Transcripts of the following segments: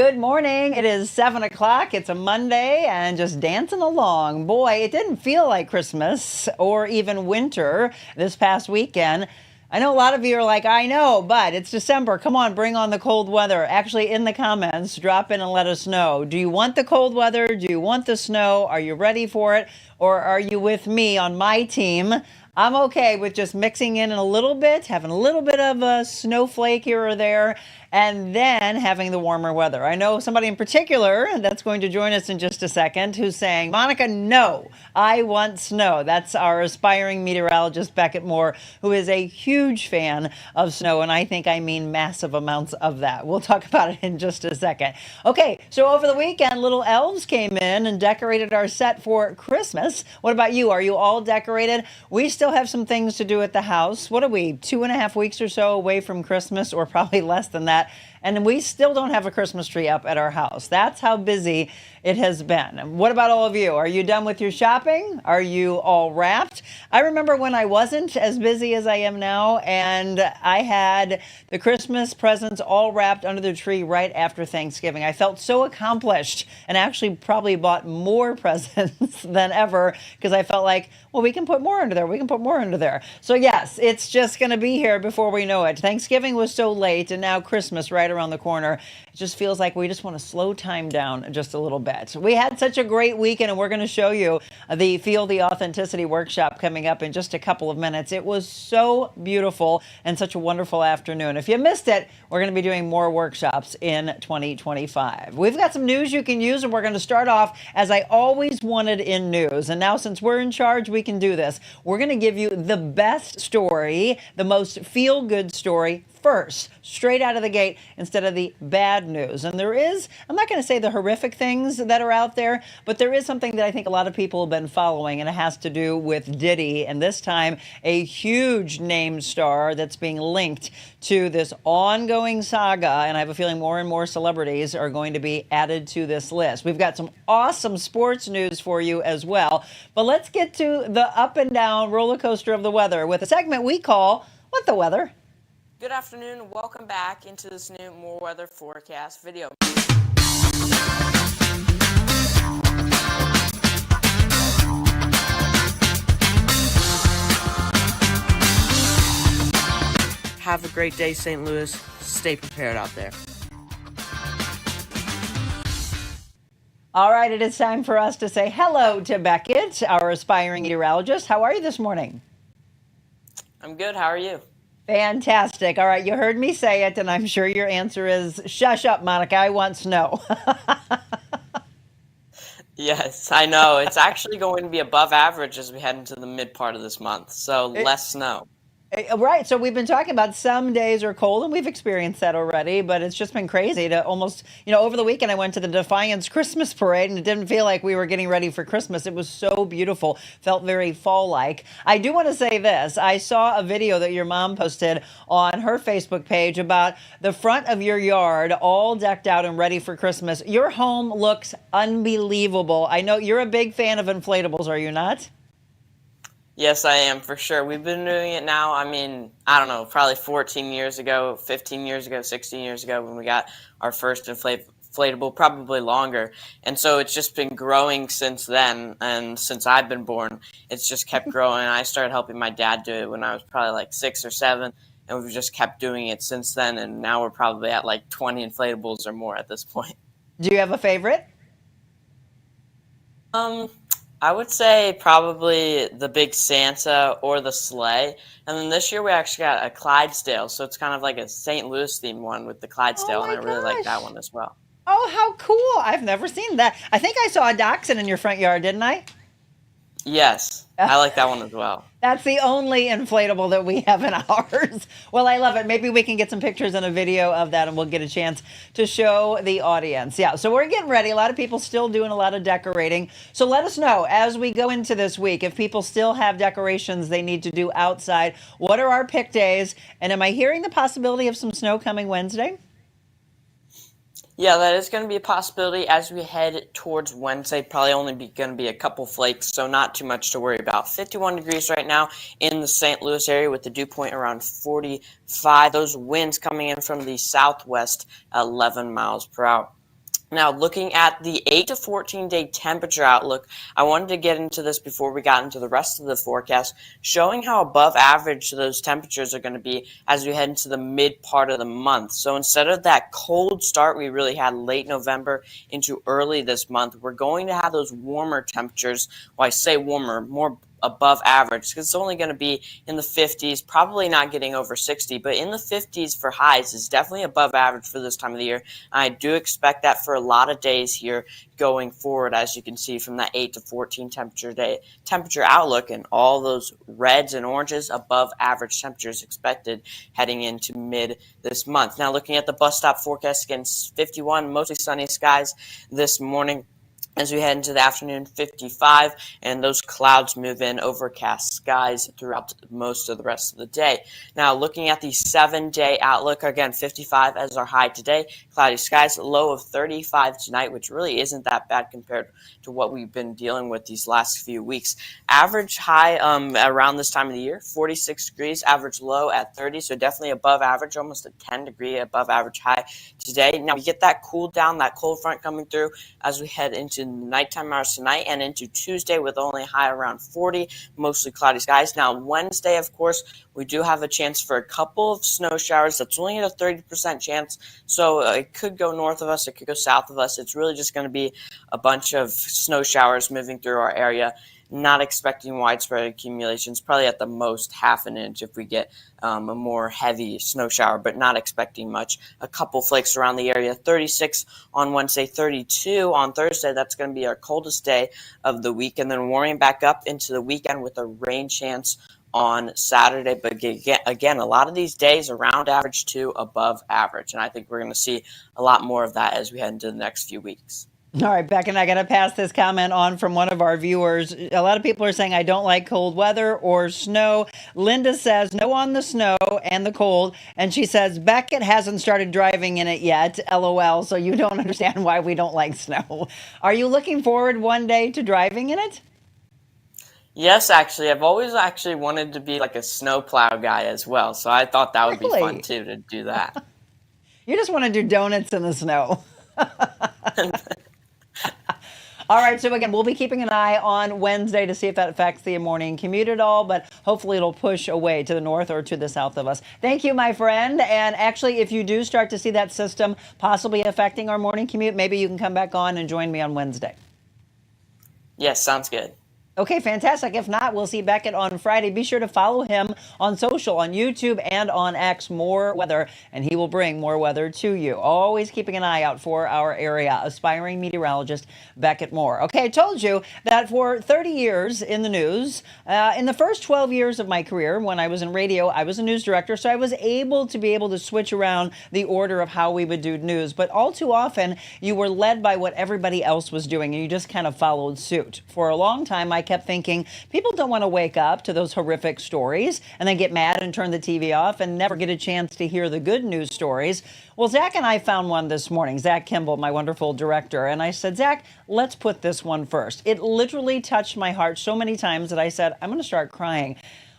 Good morning. It is 7 o'clock. It's a Monday and just dancing along. Boy, it didn't feel like Christmas or even winter this past weekend. I know a lot of you are like, I know, but it's December. Come on, bring on the cold weather. Actually, in the comments, drop in and let us know. Do you want the cold weather? Do you want the snow? Are you ready for it? Or are you with me on my team? I'm okay with just mixing in a little bit, having a little bit of a snowflake here or there, and then having the warmer weather. I know somebody in particular that's going to join us in just a second who's saying, Monica, no, I want snow. That's our aspiring meteorologist, Beckett Moore, who is a huge fan of snow, and I mean massive amounts of that. We'll talk about it in just a second. Okay, so over the weekend, little elves came in and decorated our set for Christmas. What about you? Are you all decorated? We still have some things to do at the house. What are we, 2.5 weeks or so away from Christmas, or probably less than that? And we still don't have a Christmas tree up at our house. That's how busy it has been. What about all of you? Are you done with your shopping? Are you all wrapped? I remember when I wasn't as busy as I am now, and I had the Christmas presents all wrapped under the tree right after Thanksgiving. I felt so accomplished and actually probably bought more presents than ever because I felt like, well, we can put more under there. We can put more under there. So yes, it's just going to be here before we know it. Thanksgiving was so late, and now Christmas right around the corner. It just feels like we just want to slow time down just a little bit. We had such a great weekend, and we're going to show you the Feel the Authenticity workshop coming up in just a couple of minutes. It was so beautiful and such a wonderful afternoon. If you missed it, we're going to be doing more workshops in 2025. We've got some news you can use, and we're going to start off as I always wanted in news. And now since we're in charge, we can do this. We're going to give you the best story, the most feel-good story first, straight out of the gate, instead of the bad news. And there is, I'm not going to say the horrific things that are out there, but there is something that I think a lot of people have been following, and it has to do with Diddy, and this time a huge name star that's being linked to this ongoing saga, and I have a feeling more and more celebrities are going to be added to this list. We've got some awesome sports news for you as well, but let's get to the up and down roller coaster of the weather with a segment we call What the Weather. Good afternoon and welcome back into this new More Weather Forecast video. Have a great day, St. Louis. Stay prepared out there. All right, it is time for us to say hello to Beckett, our aspiring meteorologist. How are you this morning? I'm good. How are you? Fantastic. All right, you heard me say it, and I'm sure your answer is, shush up, Monica, I want snow. Yes, I know. It's actually going to be above average as we head into the mid part of this month, so less snow. Right. So we've been talking about some days are cold, and we've experienced that already, but it's just been crazy to almost, over the weekend I went to the Defiance Christmas parade, and it didn't feel like we were getting ready for Christmas. It was so beautiful, felt very fall-like. I do want to say this. I saw a video that your mom posted on her Facebook page about the front of your yard all decked out and ready for Christmas. Your home looks unbelievable. I know you're a big fan of inflatables, are you not? Yes, I am, for sure. We've been doing it now, I don't know, probably 14 years ago, 15 years ago, 16 years ago when we got our first inflatable, probably longer. And so it's just been growing since then, and since I've been born, it's just kept growing. I started helping my dad do it when I was probably like 6 or 7, and we've just kept doing it since then, and now we're probably at like 20 inflatables or more at this point. Do you have a favorite? I would say probably the big Santa or the sleigh. And then this year we actually got a Clydesdale, so it's kind of like a St. Louis themed one with the Clydesdale, and I really like that one as well. Oh, how cool. I've never seen that. I think I saw a dachshund in your front yard, didn't I? Yes, I like that one as well. That's the only inflatable that we have in ours. Well, I love it. Maybe we can get some pictures and a video of that, and we'll get a chance to show the audience. Yeah, so we're getting ready. A lot of people still doing a lot of decorating. So let us know as we go into this week if people still have decorations they need to do outside. What are our pick days? And am I hearing the possibility of some snow coming Wednesday? Yeah, that is going to be a possibility as we head towards Wednesday. Probably only going to be a couple flakes, so not too much to worry about. 51 degrees right now in the St. Louis area with the dew point around 45. Those winds coming in from the southwest, 11 miles per hour. Now, looking at the 8 to 14-day temperature outlook, I wanted to get into this before we got into the rest of the forecast, showing how above average those temperatures are going to be as we head into the mid part of the month. So instead of that cold start we really had late November into early this month, we're going to have those warmer temperatures. Well, I say warmer, more above average, because it's only going to be in the 50s, probably not getting over 60, but in the 50s for highs is definitely above average for this time of the year. I do expect that for a lot of days here going forward, as you can see from that 8 to 14 temperature outlook, and all those reds and oranges, above average temperatures expected heading into mid this month. Now, looking at the bus stop forecast, again, 51, mostly sunny skies this morning. As we head into the afternoon, 55, and those clouds move in, overcast skies throughout most of the rest of the day. Now, looking at the 7-day outlook, again, 55 as our high today, cloudy skies, low of 35 tonight, which really isn't that bad compared to what we've been dealing with these last few weeks. Average high around this time of the year, 46 degrees, average low at 30, so definitely above average, almost a 10-degree above average high today. Now, we get that cool down, that cold front coming through as we head into nighttime hours tonight and into Tuesday with only a high around 40, mostly cloudy skies. Now, Wednesday, of course, we do have a chance for a couple of snow showers. That's only at a 30% chance, so it could go north of us, it could go south of us. It's really just going to be a bunch of snow showers moving through our area. Not expecting widespread accumulations, probably at the most half an inch if we get a more heavy snow shower, but not expecting much. A couple flakes around the area. 36 on Wednesday, 32 on Thursday. That's going to be our coldest day of the week, and then warming back up into the weekend with a rain chance on Saturday. But again, a lot of these days around average to above average, and I think we're going to see a lot more of that as we head into the next few weeks. All right, Beck, and I got to pass this comment on from one of our viewers. A lot of people are saying, I don't like cold weather or snow. Linda says, no on the snow and the cold. And she says, Beckett hasn't started driving in it yet, LOL, so you don't understand why we don't like snow. Are you looking forward one day to driving in it? Yes, actually, I've always actually wanted to be like a snowplow guy as well, so I thought that would be fun too to do that. You just want to do donuts in the snow. All right, so again, we'll be keeping an eye on Wednesday to see if that affects the morning commute at all, but hopefully it'll push away to the north or to the south of us. Thank you, my friend. And actually, if you do start to see that system possibly affecting our morning commute, maybe you can come back on and join me on Wednesday. Yes, sounds good. Okay, fantastic. If not, we'll see Beckett on Friday. Be sure to follow him on social, on YouTube and on X, More Weather, and he will bring more weather to you. Always keeping an eye out for our area. Aspiring meteorologist Beckett Moore. Okay, I told you that for 30 years in the news, in the first 12 years of my career, when I was in radio, I was a news director, so I was able to switch around the order of how we would do news. But all too often, you were led by what everybody else was doing, and you just kind of followed suit. For a long time, I kept thinking people don't want to wake up to those horrific stories and then get mad and turn the TV off and never get a chance to hear the good news stories. Well, Zach and I found one this morning, Zach Kimball, my wonderful director, and I said, Zach, let's put this one first. It literally touched my heart so many times that I said, I'm going to start crying.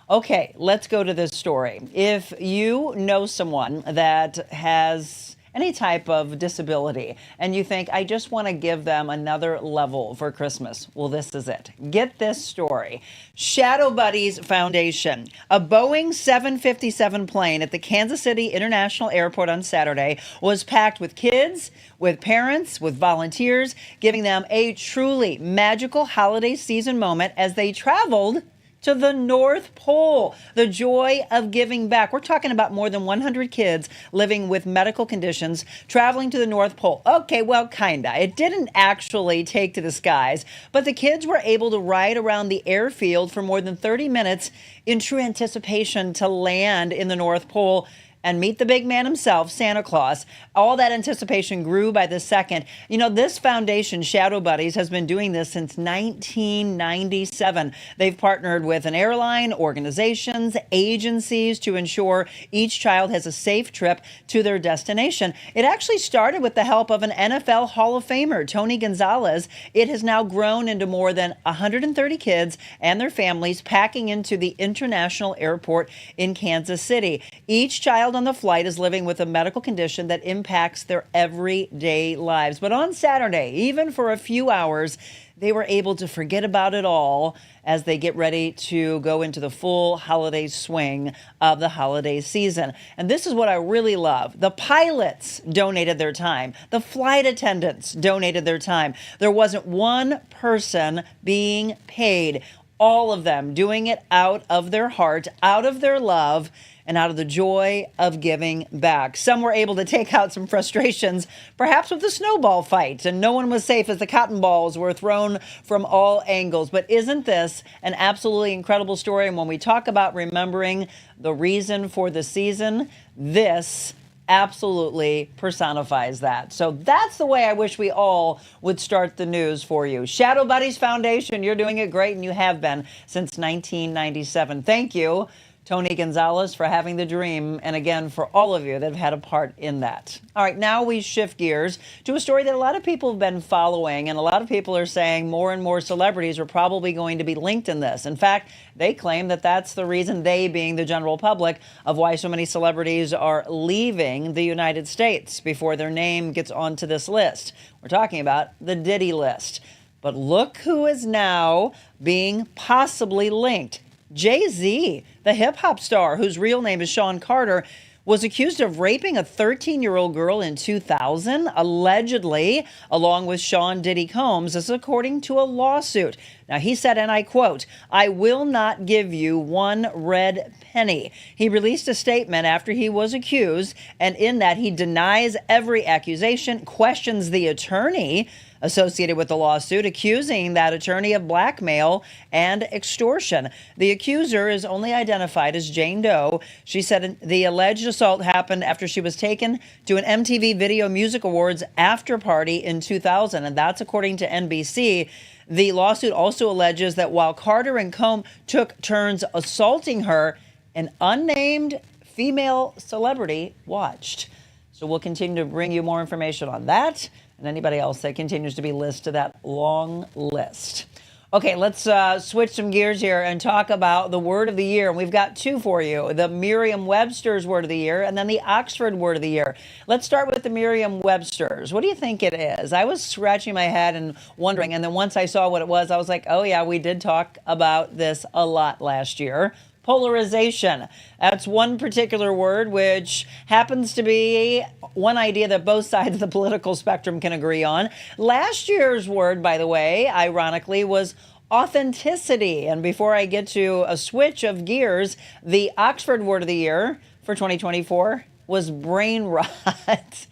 Okay, let's go to this story. If you know someone that has any type of disability, and you think, I just want to give them another level for Christmas. Well, this is it. Get this story. Shadow Buddies Foundation. A Boeing 757 plane at the Kansas City International Airport on Saturday was packed with kids, with parents, with volunteers, giving them a truly magical holiday season moment as they traveled to the North Pole. The joy of giving back. We're talking about more than 100 kids living with medical conditions traveling to the North Pole. Okay, well, kinda. It didn't actually take to the skies, but the kids were able to ride around the airfield for more than 30 minutes in true anticipation to land in the North Pole and meet the big man himself, Santa Claus. All that anticipation grew by the second. You know, this foundation, Shadow Buddies, has been doing this since 1997. They've partnered with an airline, organizations, agencies to ensure each child has a safe trip to their destination. It actually started with the help of an NFL Hall of Famer, Tony Gonzalez. It has now grown into more than 130 kids and their families packing into the International Airport in Kansas City. Each child child on the flight is living with a medical condition that impacts their everyday lives. But on Saturday, even for a few hours, they were able to forget about it all as they get ready to go into the full holiday swing of the holiday season. And this is what I really love. The pilots donated their time. The flight attendants donated their time. There wasn't one person being paid. All of them doing it out of their heart, out of their love, and out of the joy of giving back. Some were able to take out some frustrations, perhaps with the snowball fight, and no one was safe as the cotton balls were thrown from all angles. But isn't this an absolutely incredible story? And when we talk about remembering the reason for the season, this absolutely personifies that. So that's the way I wish we all would start the news for you. Shadow Buddies Foundation, you're doing it great, and you have been since 1997. Thank you, Tony Gonzalez, for having the dream, and again, for all of you that have had a part in that. All right, now we shift gears to a story that a lot of people have been following, and a lot of people are saying more and more celebrities are probably going to be linked in this. In fact, they claim that that's the reason, they being the general public, of why so many celebrities are leaving the United States before their name gets onto this list. We're talking about the Diddy list. But look who is now being possibly linked. Jay-Z, the hip-hop star whose real name is Sean Carter, was accused of raping a 13-year-old girl in 2000, allegedly, along with Sean Diddy Combs, as according to a lawsuit. Now, he said, and I quote, "I will not give you one red penny." He released a statement after he was accused, and in that he denies every accusation, questions the attorney associated with the lawsuit, accusing that attorney of blackmail and extortion. The accuser is only identified as Jane Doe. She said the alleged assault happened after she was taken to an MTV Video Music Awards after party in 2000, and that's according to NBC. The lawsuit also alleges that while Carter and Combs took turns assaulting her, an unnamed female celebrity watched. So we'll continue to bring you more information on that and anybody else that continues to be listed to that long list. Okay, let's switch some gears here and talk about the word of the year. And we've got two for you, the Merriam-Webster's word of the year and then the Oxford word of the year. Let's start with the Merriam-Webster's. What do you think it is? I was scratching my head and wondering, and then once I saw what it was, I was like, oh yeah, we did talk about this a lot last year. Polarization. That's one particular word which happens to be one idea that both sides of the political spectrum can agree on. Last year's word, by the way, ironically, was authenticity. And before I get to a switch of gears, the Oxford word of the year for 2024 was brain rot.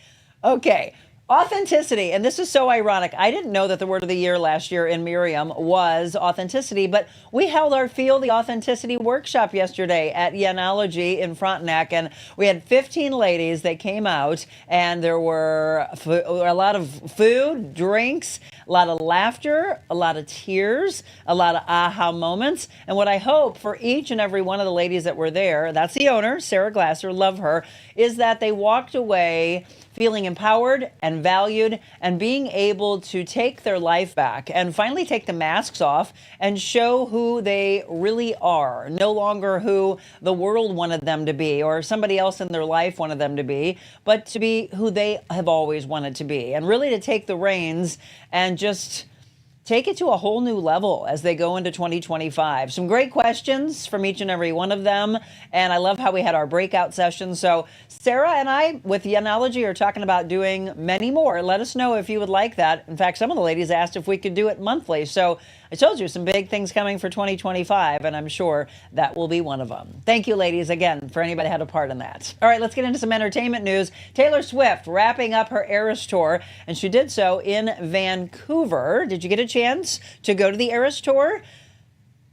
Okay. Authenticity, and this is so ironic. I didn't know that the word of the year last year in Merriam was authenticity, but we held our Feel the Authenticity workshop yesterday at Yenology in Frontenac, and we had 15 ladies that came out, and there were a lot of food, drinks, a lot of laughter, a lot of tears, a lot of aha moments. And what I hope for each and every one of the ladies that were there, that's the owner, Sarah Glasser, love her, is that they walked away feeling empowered and valued and being able to take their life back and finally take the masks off and show who they really are. No longer who the world wanted them to be or somebody else in their life wanted them to be, but to be who they have always wanted to be. And really to take the reins and just take it to a whole new level as they go into 2025. Some great questions from each and every one of them. And I love how we had our breakout sessions. So Sarah and I with Yenology are talking about doing many more. Let us know if you would like that. In fact, some of the ladies asked if we could do it monthly. So I told you some big things coming for 2025, and I'm sure that will be one of them. Thank you, ladies, again, for anybody who had a part in that. All right, let's get into some entertainment news. Taylor Swift wrapping up her Eras Tour, and she did so in Vancouver. Did you get a chance to go to the Eras Tour?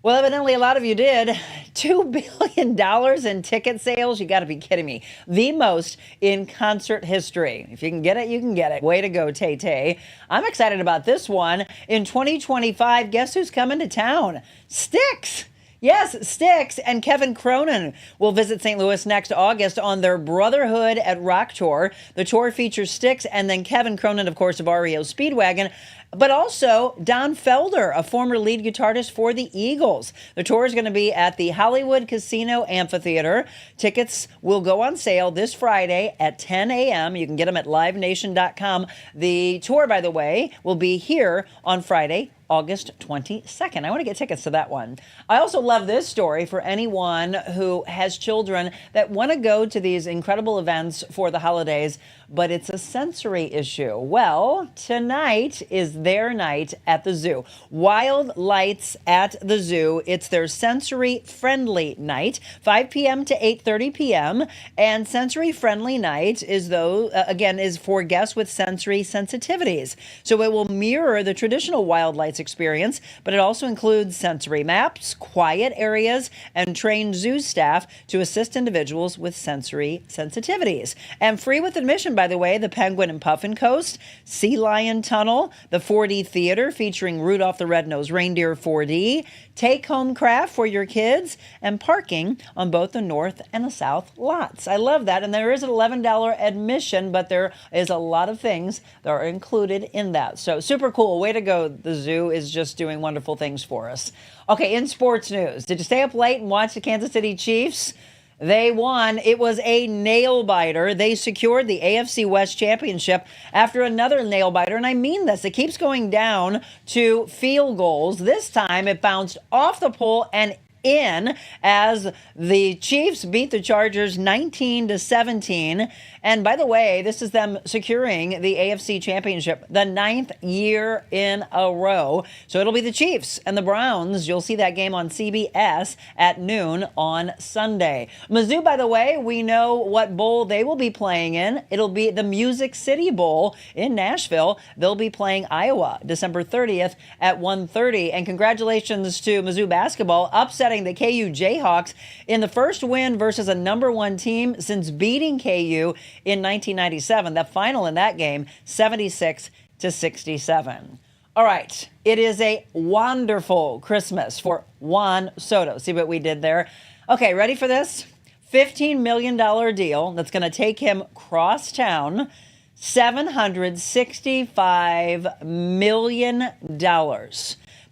Well, evidently a lot of you did. $2 billion in ticket sales. You got to be kidding me. The most in concert history. If you can get it, you can get it. Way to go, Tay-Tay. I'm excited about this one. In 2025, guess who's coming to town? Styx. Yes, Styx and Kevin Cronin will visit St. Louis next August on their Brotherhood at Rock tour. The tour features Styx and then Kevin Cronin, of course, of REO Speedwagon. but also Don Felder, a former lead guitarist for the Eagles. The tour is going to be at the Hollywood Casino Amphitheater. Tickets will go on sale this Friday at 10 a.m. You can get them at livenation.com. The tour, by the way, will be here on Friday, August 22nd. I want to get tickets to that one. I also love this story for anyone who has children that want to go to these incredible events for the holidays, but it's a sensory issue. Well, tonight is their night at the zoo. Wild Lights at the Zoo. It's their sensory-friendly night, 5 p.m. to 8:30 p.m. And sensory-friendly night is, is for guests with sensory sensitivities. So it will mirror the traditional Wild Lights experience, but it also includes sensory maps, quiet areas, and trained zoo staff to assist individuals with sensory sensitivities. And free with admission, by the way, the Penguin and Puffin Coast, Sea Lion Tunnel, the 4D Theater featuring Rudolph the Red-Nosed Reindeer 4D, take-home craft for your kids, and parking on both the north and the south lots. I love that. And there is an $11 admission, but there is a lot of things that are included in that. So super cool. Way to go. The zoo is just doing wonderful things for us. Okay, in sports news, did you stay up late and watch the Kansas City Chiefs? They won. It was a nail biter. They secured the AFC West Championship after another nail biter. And I mean this. It keeps going down to field goals. This time it bounced off the pole and in as the Chiefs beat the Chargers 19-17. And by the way, this is them securing the AFC Championship, the 9th year in a row. So it'll be the Chiefs and the Browns. You'll see that game on CBS at noon on Sunday. Mizzou, by the way, we know what bowl they will be playing in. It'll be the Music City Bowl in Nashville. They'll be playing Iowa December 30th at 1:30. And congratulations to Mizzou basketball upsetting the KU Jayhawks in the first win versus a number one team since beating KU in 1997. The final in that game, 76-67. All right, it is a wonderful Christmas for Juan Soto. See what we did there? Okay, ready for this? $15 million deal that's going to take him cross town. $765 million.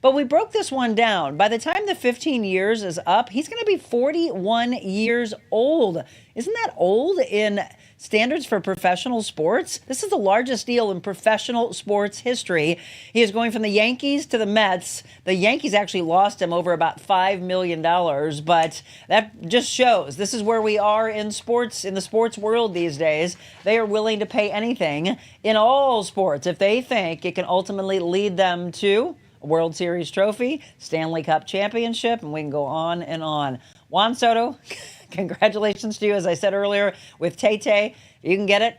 But we broke this one down. By the time the 15 years is up, he's going to be 41 years old. Isn't that old in standards for professional sports? This is the largest deal in professional sports history. He is going from the Yankees to the Mets. The Yankees actually lost him over about $5 million, but that just shows this is where we are in sports, in the sports world these days. They are willing to pay anything in all sports if they think it can ultimately lead them to a World Series trophy, Stanley Cup championship, and we can go on and on. Juan Soto, congratulations to you, as I said earlier, with Tay-Tay. You can get it.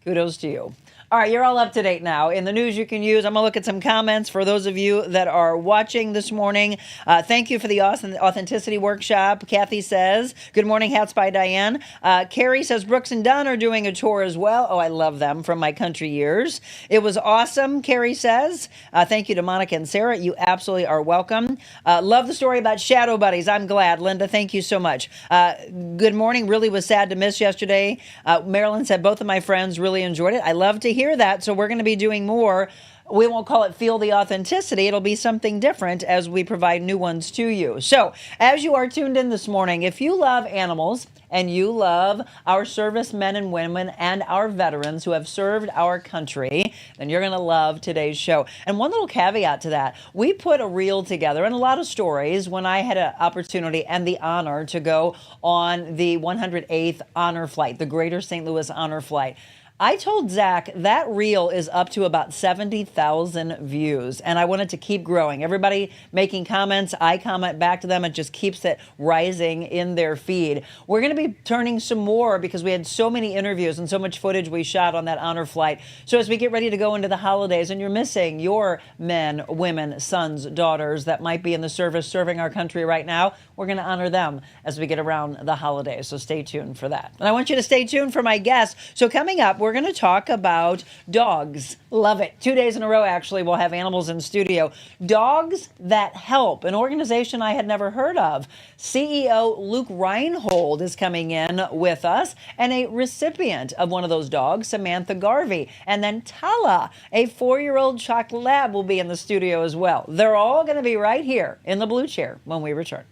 Kudos to you. All right, you're all up to date now. In the news you can use, I'm going to look at some comments for those of you that are watching this morning. Thank you for the authenticity workshop. Kathy says, good morning, Hats by Diane. Carrie says, Brooks and Dunn are doing a tour as well. Oh, I love them from my country years. It was awesome, Carrie says. Thank you to Monica and Sarah. You absolutely are welcome. Love the story about Shadow Buddies. I'm glad. Linda, thank you so much. Good morning. Really was sad to miss yesterday. Marilyn said, both of my friends really enjoyed it. I love to hear that. So we're going to be doing more. We won't call it Feel the Authenticity. It'll be something different as we provide new ones to you. So as you are tuned in this morning, if you love animals and you love our servicemen and women and our veterans who have served our country, then you're going to love today's show. And one little caveat to that, we put a reel together and a lot of stories when I had an opportunity and the honor to go on the 108th honor flight, the Greater St. Louis honor flight. I told Zach that reel is up to about 70,000 views, and I want it to keep growing. Everybody making comments, I comment back to them. It just keeps it rising in their feed. We're going to be turning some more because we had so many interviews and so much footage we shot on that honor flight. So as we get ready to go into the holidays and you're missing your men, women, sons, daughters that might be in the service serving our country right now, we're going to honor them as we get around the holidays. So stay tuned for that. And I want you to stay tuned for my guest. So coming up, we're we're going to talk about dogs. Love it. 2 days in a row, actually, we'll have animals in studio. Dogs That Help, an organization I had never heard of. CEO Luke Reinhold is coming in with us, and a recipient of one of those dogs, Samantha Garvey. And then Tala, a 4-year-old Choc Lab, will be in the studio as well. They're all going to be right here in the blue chair when we return.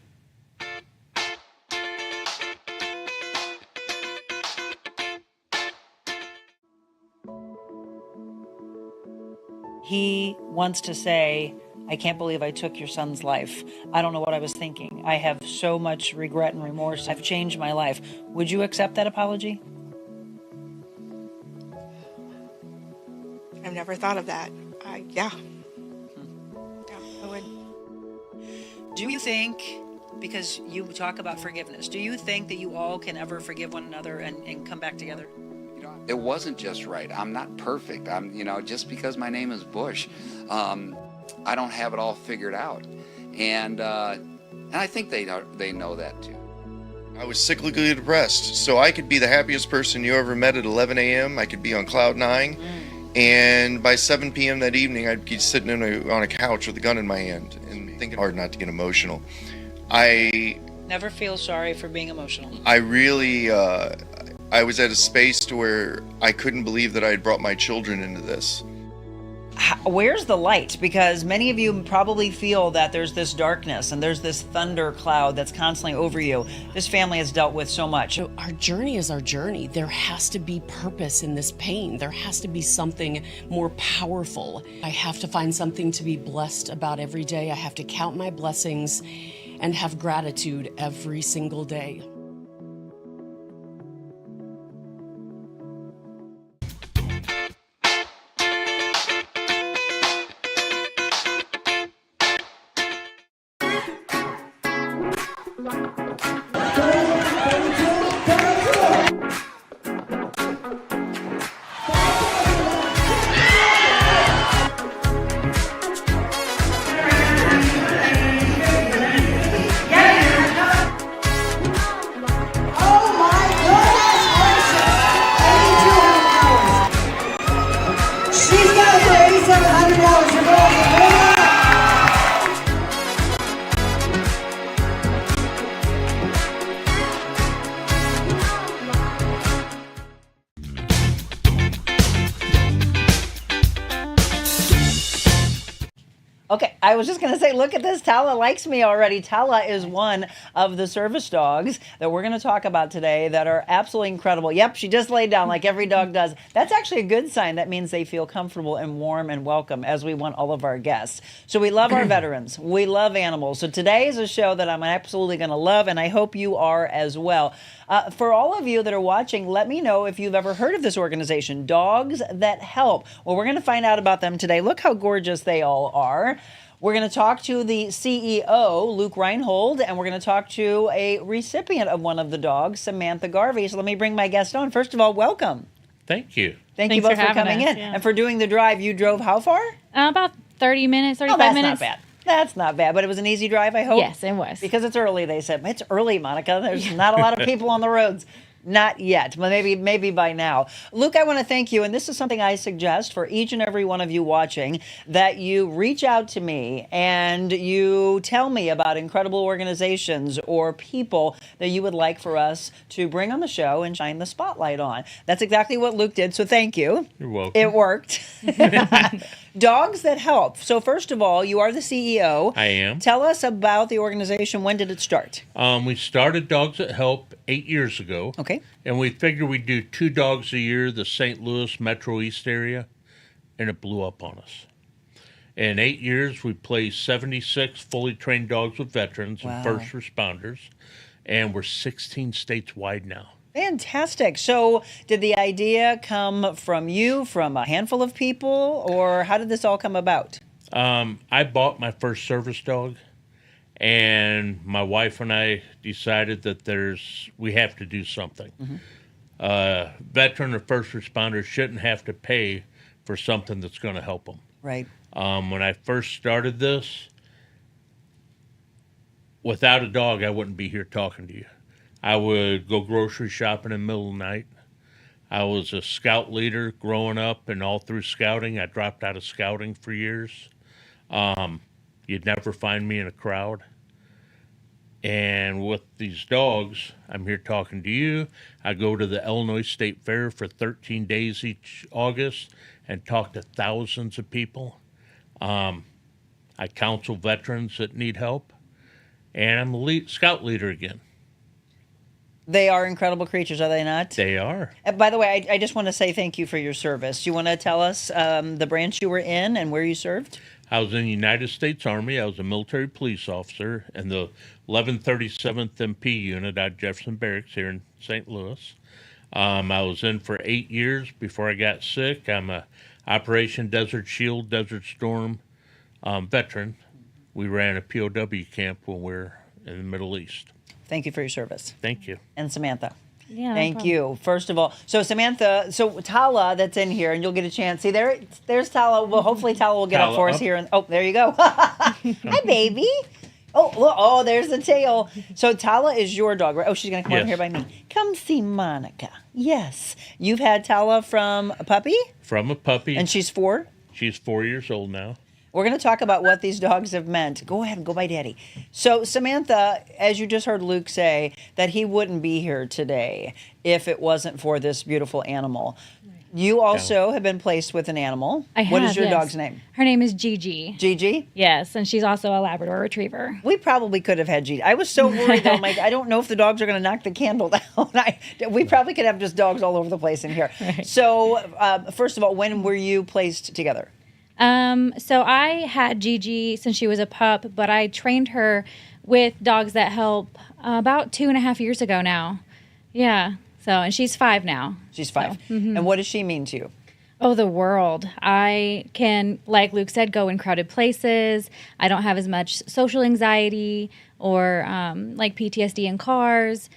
He wants to say, I can't believe I took your son's life. I don't know what I was thinking. I have so much regret and remorse. I've changed my life. Would you accept that apology? I've never thought of that. Yeah. Yeah, I would. Do you think, because you talk about forgiveness, do you think that you all can ever forgive one another and come back together? It wasn't just right. I'm not perfect. Just because my name is Bush, I don't have it all figured out. And I think they know that too. I was cyclically depressed, so I could be the happiest person you ever met at 11 a.m. I could be on cloud 9, and by 7 p.m. that evening, I'd be sitting on a couch with a gun in my hand and thinking hard not to get emotional. I never feel sorry for being emotional. I really, I was at a space to where I couldn't believe that I had brought my children into this. Where's the light? Because many of you probably feel that there's this darkness and there's this thunder cloud that's constantly over you. This family has dealt with so much. So our journey is our journey. There has to be purpose in this pain. There has to be something more powerful. I have to find something to be blessed about every day. I have to count my blessings and have gratitude every single day. Okay, I was just going to say, look at this. Tala likes me already. Tala is one of the service dogs that we're going to talk about today that are absolutely incredible. Yep, she just laid down like every dog does. That's actually a good sign. That means they feel comfortable and warm and welcome, as we want all of our guests. So we love our veterans. We love animals. So today is a show that I'm absolutely going to love, and I hope you are as well. For all of you that are watching, let me know if you've ever heard of this organization, Dogs That Help. Well, we're going to find out about them today. Look how gorgeous they all are. We're going to talk to the CEO, Luke Reinhold, and we're going to talk to a recipient of one of the dogs, Samantha Garvey. So let me bring my guest on. First of all, welcome. Thank you. Thank you both for coming in. Yeah. And for doing the drive. You drove how far? About 30 minutes, 35 minutes. That's not bad. That's not bad, but it was an easy drive, I hope? Yes, it was. Because it's early, they said. It's early, Monica. There's not a lot of people on the roads. Not yet, but maybe by now. Luke, I want to thank you, and this is something I suggest for each and every one of you watching, that you reach out to me and you tell me about incredible organizations or people that you would like for us to bring on the show and shine the spotlight on. That's exactly what Luke did, so thank you. You're welcome. It worked. Dogs That Help. So first of all, you are the CEO. I am. Tell us about the organization. When did it start? We started Dogs That Help 8 years ago. Okay. And we figured we'd do 2 dogs a year, the St. Louis Metro East area, and it blew up on us. In 8 years, we placed 76 fully trained dogs with veterans and first responders, and we're 16 states wide now. Fantastic. So did the idea come from you, from a handful of people, or how did this all come about? I bought my first service dog, and my wife and I decided that we have to do something. Mm-hmm. Veteran or first responders shouldn't have to pay for something that's going to help them. Right. When I first started this, without a dog, I wouldn't be here talking to you. I would go grocery shopping in the middle of the night. I was a scout leader growing up, and all through scouting, I dropped out of scouting for years. You'd never find me in a crowd. And with these dogs, I'm here talking to you. I go to the Illinois State Fair for 13 days each August and talk to thousands of people. I counsel veterans that need help. And I'm a scout leader again. They are incredible creatures, are they not? They are. And by the way, I just want to say thank you for your service. You want to tell us the branch you were in and where you served? I was in the United States Army. I was a military police officer in the 1137th MP unit out of Jefferson Barracks here in St. Louis. I was in for 8 years before I got sick. I'm a Operation Desert Shield, Desert Storm veteran. We ran a POW camp when we were in the Middle East. Thank you for your service. Thank you. And Samantha. Yeah. no Thank problem. you. First of all, so Samantha, so Tala that's in here, and you'll get a chance. See, there's Tala. Well, hopefully Tala will get up Tala for us up. here. And oh, there you go. Hi, baby. Oh, look, oh, there's the tail. So Tala is your dog, right? Oh, she's going to come over Yes. here by me. Come see Monica. Yes. You've had Tala from a puppy? From a puppy. And she's 4? She's 4 years old now. We're going to talk about what these dogs have meant. Go ahead and go by Daddy. So, Samantha, as you just heard Luke say, that he wouldn't be here today if it wasn't for this beautiful animal. You also have been placed with an animal. I have, What is your yes. dog's name? Her name is Gigi. Gigi? Yes, and she's also a Labrador Retriever. We probably could have had Gigi. I was so worried, though, Mike. I don't know if the dogs are going to knock the candle down. We probably could have just dogs all over the place in here. Right. So, first of all, when were you placed together? So I had Gigi since she was a pup, but I trained her with Dogs That Help about 2.5 years ago now. Yeah. So, and she's 5 now. She's 5. And what does she mean to you? Oh, the world. I can, like Luke said, go in crowded places. I don't have as much social anxiety or like PTSD in cars.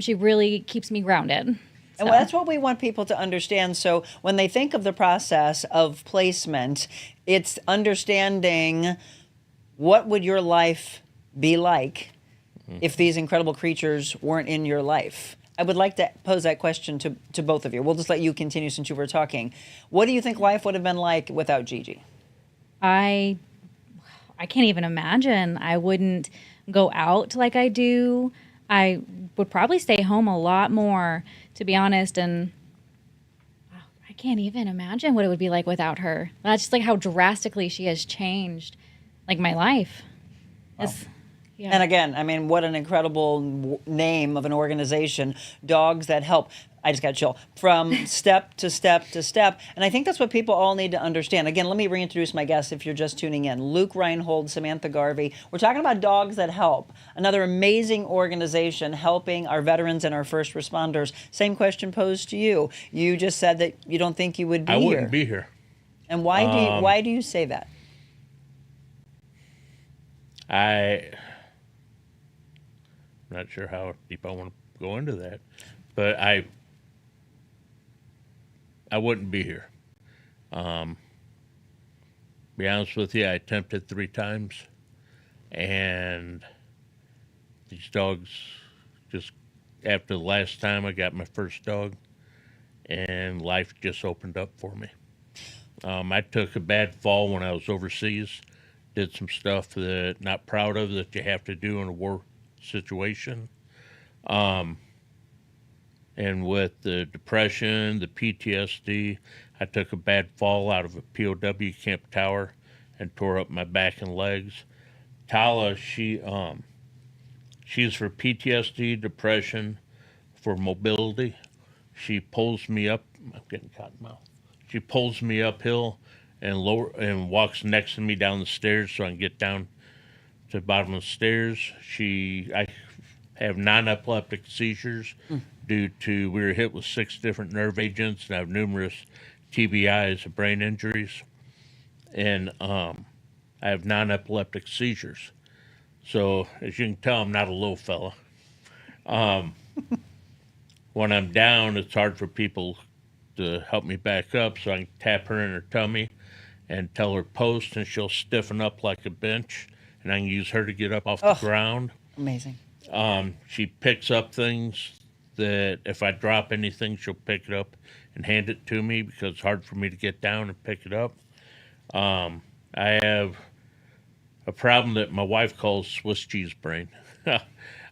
She really keeps me grounded. And that's what we want people to understand. So when they think of the process of placement, it's understanding what would your life be like if these incredible creatures weren't in your life. I would like to pose that question to both of you. We'll just let you continue since you were talking. What do you think life would have been like without Gigi? I can't even imagine. I wouldn't go out like I do. I would probably stay home a lot more, to be honest, and I can't even imagine what it would be like without her. That's just like how drastically she has changed, like my life. Wow. And again, I mean, what an incredible name of an organization, Dogs That Help. I just got chill. From step to step to step. And I think that's what people all need to understand. Again, let me reintroduce my guests if you're just tuning in. Luke Reinhold, Samantha Garvey. We're talking about Dogs That Help, another amazing organization helping our veterans and our first responders. Same question posed to you. You just said that you don't think you would be here. I wouldn't be here. And why do you say that? I'm not sure how deep I want to go into that, but I wouldn't be here. Be honest with you, I attempted 3 times, and these dogs just, after the last time I got my first dog, and life just opened up for me. I took a bad fall when I was overseas, did some stuff that not proud of that you have to do in a war situation. And with the depression, the PTSD, I took a bad fall out of a POW camp tower and tore up my back and legs. Tala, she's for PTSD, depression, for mobility. She pulls me up. I'm getting cotton mouth. She pulls me uphill and walks next to me down the stairs so I can get down to the bottom of the stairs. I have non-epileptic seizures due to, we were hit with 6 different nerve agents, and I have numerous TBIs, brain injuries, and I have non-epileptic seizures. So as you can tell, I'm not a little fella. When I'm down, it's hard for people to help me back up, so I can tap her in her tummy and tell her post, and she'll stiffen up like a bench, and I can use her to get up off the ground. Amazing. She picks up things that if I drop anything, she'll pick it up and hand it to me because it's hard for me to get down and pick it up. I have a problem that my wife calls Swiss cheese brain.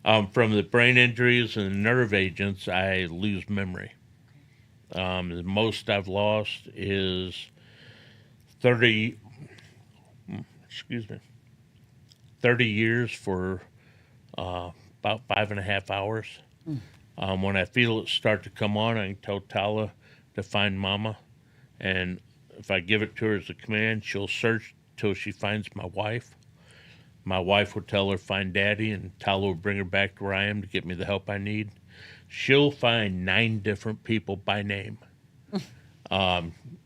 From the brain injuries and nerve agents, I lose memory. The most I've lost is 30 years for about 5.5 hours. When I feel it start to come on, I can tell Tala to find Mama. And if I give it to her as a command, she'll search till she finds my wife. My wife will tell her find Daddy, and Tala will bring her back to where I am to get me the help I need. She'll find 9 different people by name.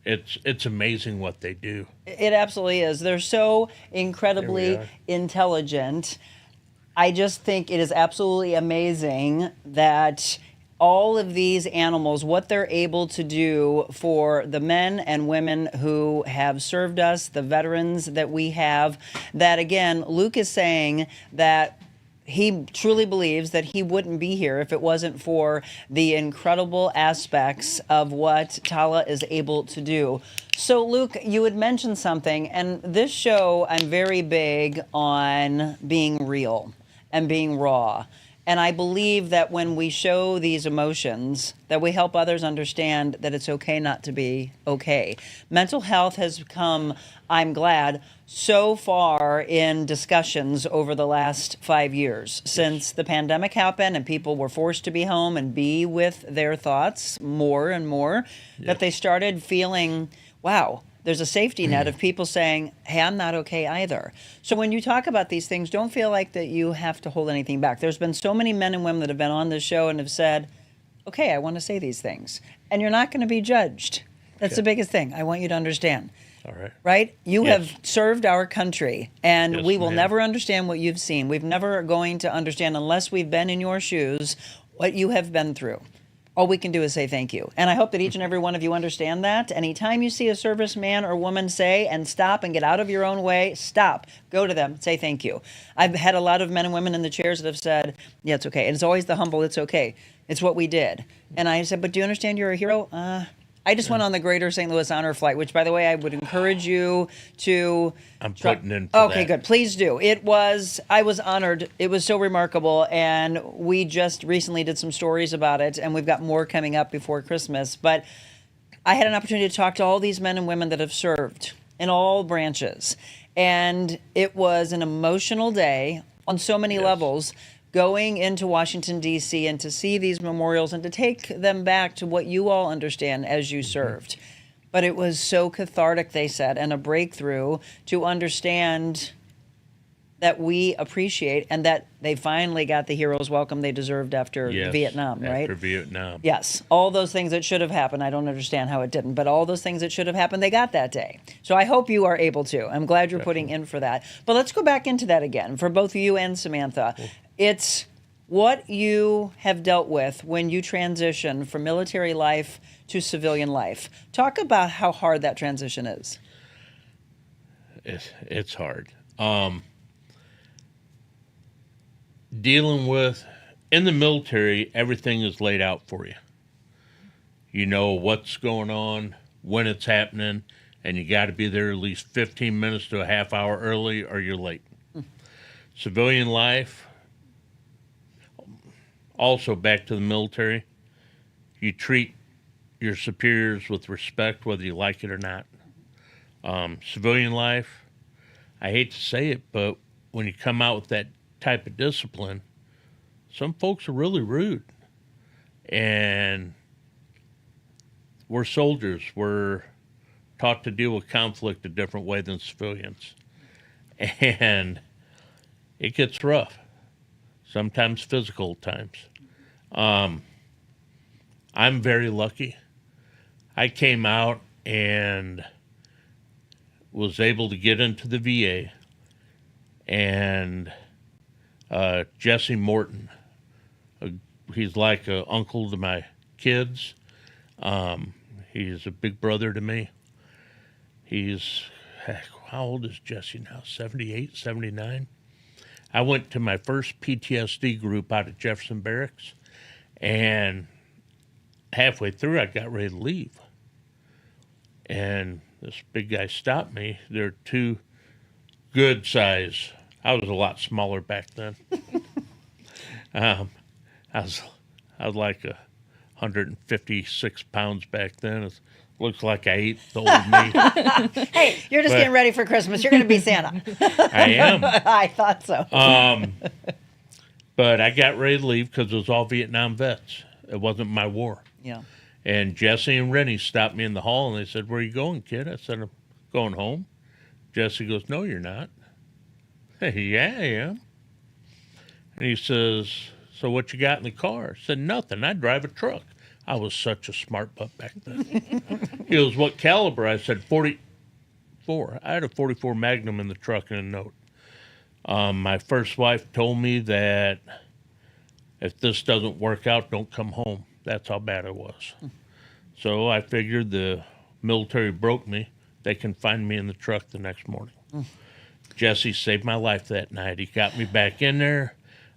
It's amazing what they do. It absolutely is. They're so incredibly intelligent. I just think it is absolutely amazing that all of these animals, what they're able to do for the men and women who have served us, the veterans that we have, that again, Luke is saying that he truly believes that he wouldn't be here if it wasn't for the incredible aspects of what Tala is able to do. So, Luke, you had mentioned something, and this show, I'm very big on being real and being raw. And I believe that when we show these emotions, that we help others understand that it's okay not to be okay. Mental health has come, I'm glad, so far in discussions over the last 5 years since the pandemic happened and people were forced to be home and be with their thoughts more and more, that they started feeling, wow, there's a safety net of people saying, hey, I'm not okay either. So when you talk about these things, don't feel like that you have to hold anything back. There's been so many men and women that have been on this show and have said, okay, I want to say these things. And you're not going to be judged. That's the biggest thing. I want you to understand. All right. Right? You have served our country, and we will ma'am. never understand what you've seen. We've never going to understand, unless we've been in your shoes, what you have been through. All we can do is say thank you. And I hope that each and every one of you understand that. Anytime you see a serviceman or woman say, and stop and get out of your own way, stop, go to them, say thank you. I've had a lot of men and women in the chairs that have said, yeah, it's okay. And it's always the humble, it's okay. It's what we did. And I said, but do you understand you're a hero? I just went on the Greater St. Louis Honor Flight, which, by the way, I would encourage you to. I'm putting in for Okay, that. good. Please do. I was honored. It was so remarkable. And we just recently did some stories about it, and we've got more coming up before Christmas. But I had an opportunity to talk to all these men and women that have served in all branches. And it was an emotional day on so many levels, going into Washington, D.C., and to see these memorials and to take them back to what you all understand as you served. But it was so cathartic, they said, and a breakthrough to understand that we appreciate and that they finally got the hero's welcome they deserved after Vietnam, right? After Vietnam. Yes. All those things that should have happened, I don't understand how it didn't, but all those things that should have happened, they got that day. So I hope you are able to. I'm glad you're putting in for that. But let's go back into that again for both you and Samantha. It's what you have dealt with when you transition from military life to civilian life. Talk about how hard that transition is. It's hard. Dealing with, in the military, everything is laid out for you. You know what's going on, when it's happening, and you got to be there at least 15 minutes to a half hour early or you're late. Civilian life, also back to the military, you treat your superiors with respect whether you like it or not. Civilian life, I hate to say it, but when you come out with that type of discipline, some folks are really rude. And we're soldiers. We're taught to deal with conflict a different way than civilians. And it gets rough. Sometimes physical times. I'm very lucky. I came out and was able to get into the VA, and Jesse Morton, he's like an uncle to my kids. He's a big brother to me. He's, how old is Jesse now? 78, 79? I went to my first PTSD group out at Jefferson Barracks, And halfway through, I got ready to leave. And this big guy stopped me. They're two good size. I was a lot smaller back then. I was like 156 pounds back then. It looks like I ate the old me. Hey, you're just getting ready for Christmas. You're going to be Santa. I am. I thought so. But I got ready to leave because it was all Vietnam vets. It wasn't my war. Yeah. And Jesse and Rennie stopped me in the hall, and they said, "Where are you going, kid?" I said, "I'm going home." Jesse goes, "No, you're not." Hey, yeah, I am. And he says, "So what you got in the car?" I said, "Nothing. I drive a truck." I was such a smart butt back then. He goes, "What caliber?" I said, 44. I had a 44 Magnum in the truck and a note. My first wife told me that if this doesn't work out, don't come home. That's how bad it was. So I figured the military broke me. They can find me in the truck the next morning. Jesse saved my life that night. He got me back in there.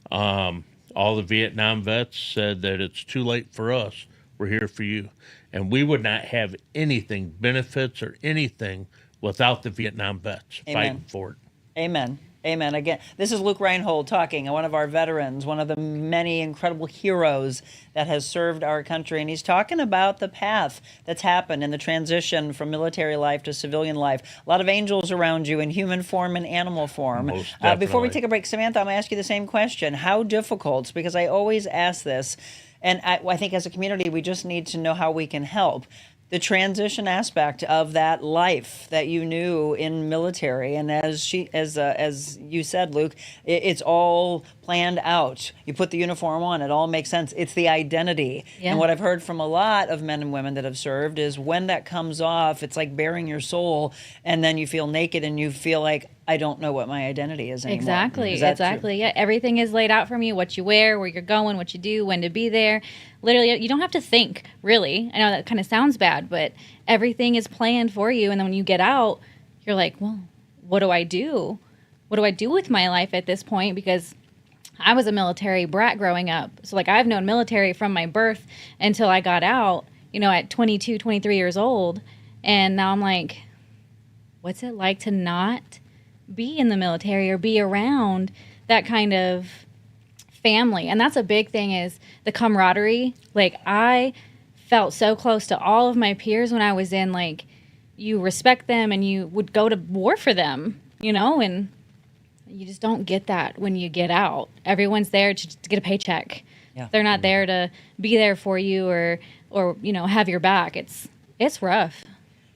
All the Vietnam vets said that it's too late for us. We're here for you. And we would not have anything, benefits or anything, without the Vietnam vets fighting for it. Amen. Amen. Again, this is Luke Reinhold talking, one of our veterans, one of the many incredible heroes that has served our country. And he's talking about the path that's happened in the transition from military life to civilian life. A lot of angels around you in human form and animal form. Most definitely. Before we take a break, Samantha, I'm going to ask you the same question. How difficult, because I always ask this, and I think as a community, we just need to know how we can help. The transition aspect of that life that you knew in military, and as you said, Luke, it's all planned out. You put the uniform on, it all makes sense. It's the identity. Yeah. And what I've heard from a lot of men and women that have served is when that comes off, it's like bearing your soul, and then you feel naked and you feel like, I don't know what my identity is anymore. Exactly. True? Yeah, everything is laid out for you, what you wear, where you're going, what you do, when to be there. Literally, you don't have to think, really. I know that kind of sounds bad, but everything is planned for you. And then when you get out, you're like, well, what do I do? What do I do with my life at this point? Because I was a military brat growing up. So, like, I've known military from my birth until I got out, at 22, 23 years old. And now I'm like, what's it like to not be in the military or be around that kind of family? And that's a big thing, is the camaraderie. Like, I felt so close to all of my peers when I was in. Like, you respect them and you would go to war for them, and you just don't get that when you get out. Everyone's there to get a paycheck. Yeah. They're not there to be there for you or have your back. It's rough.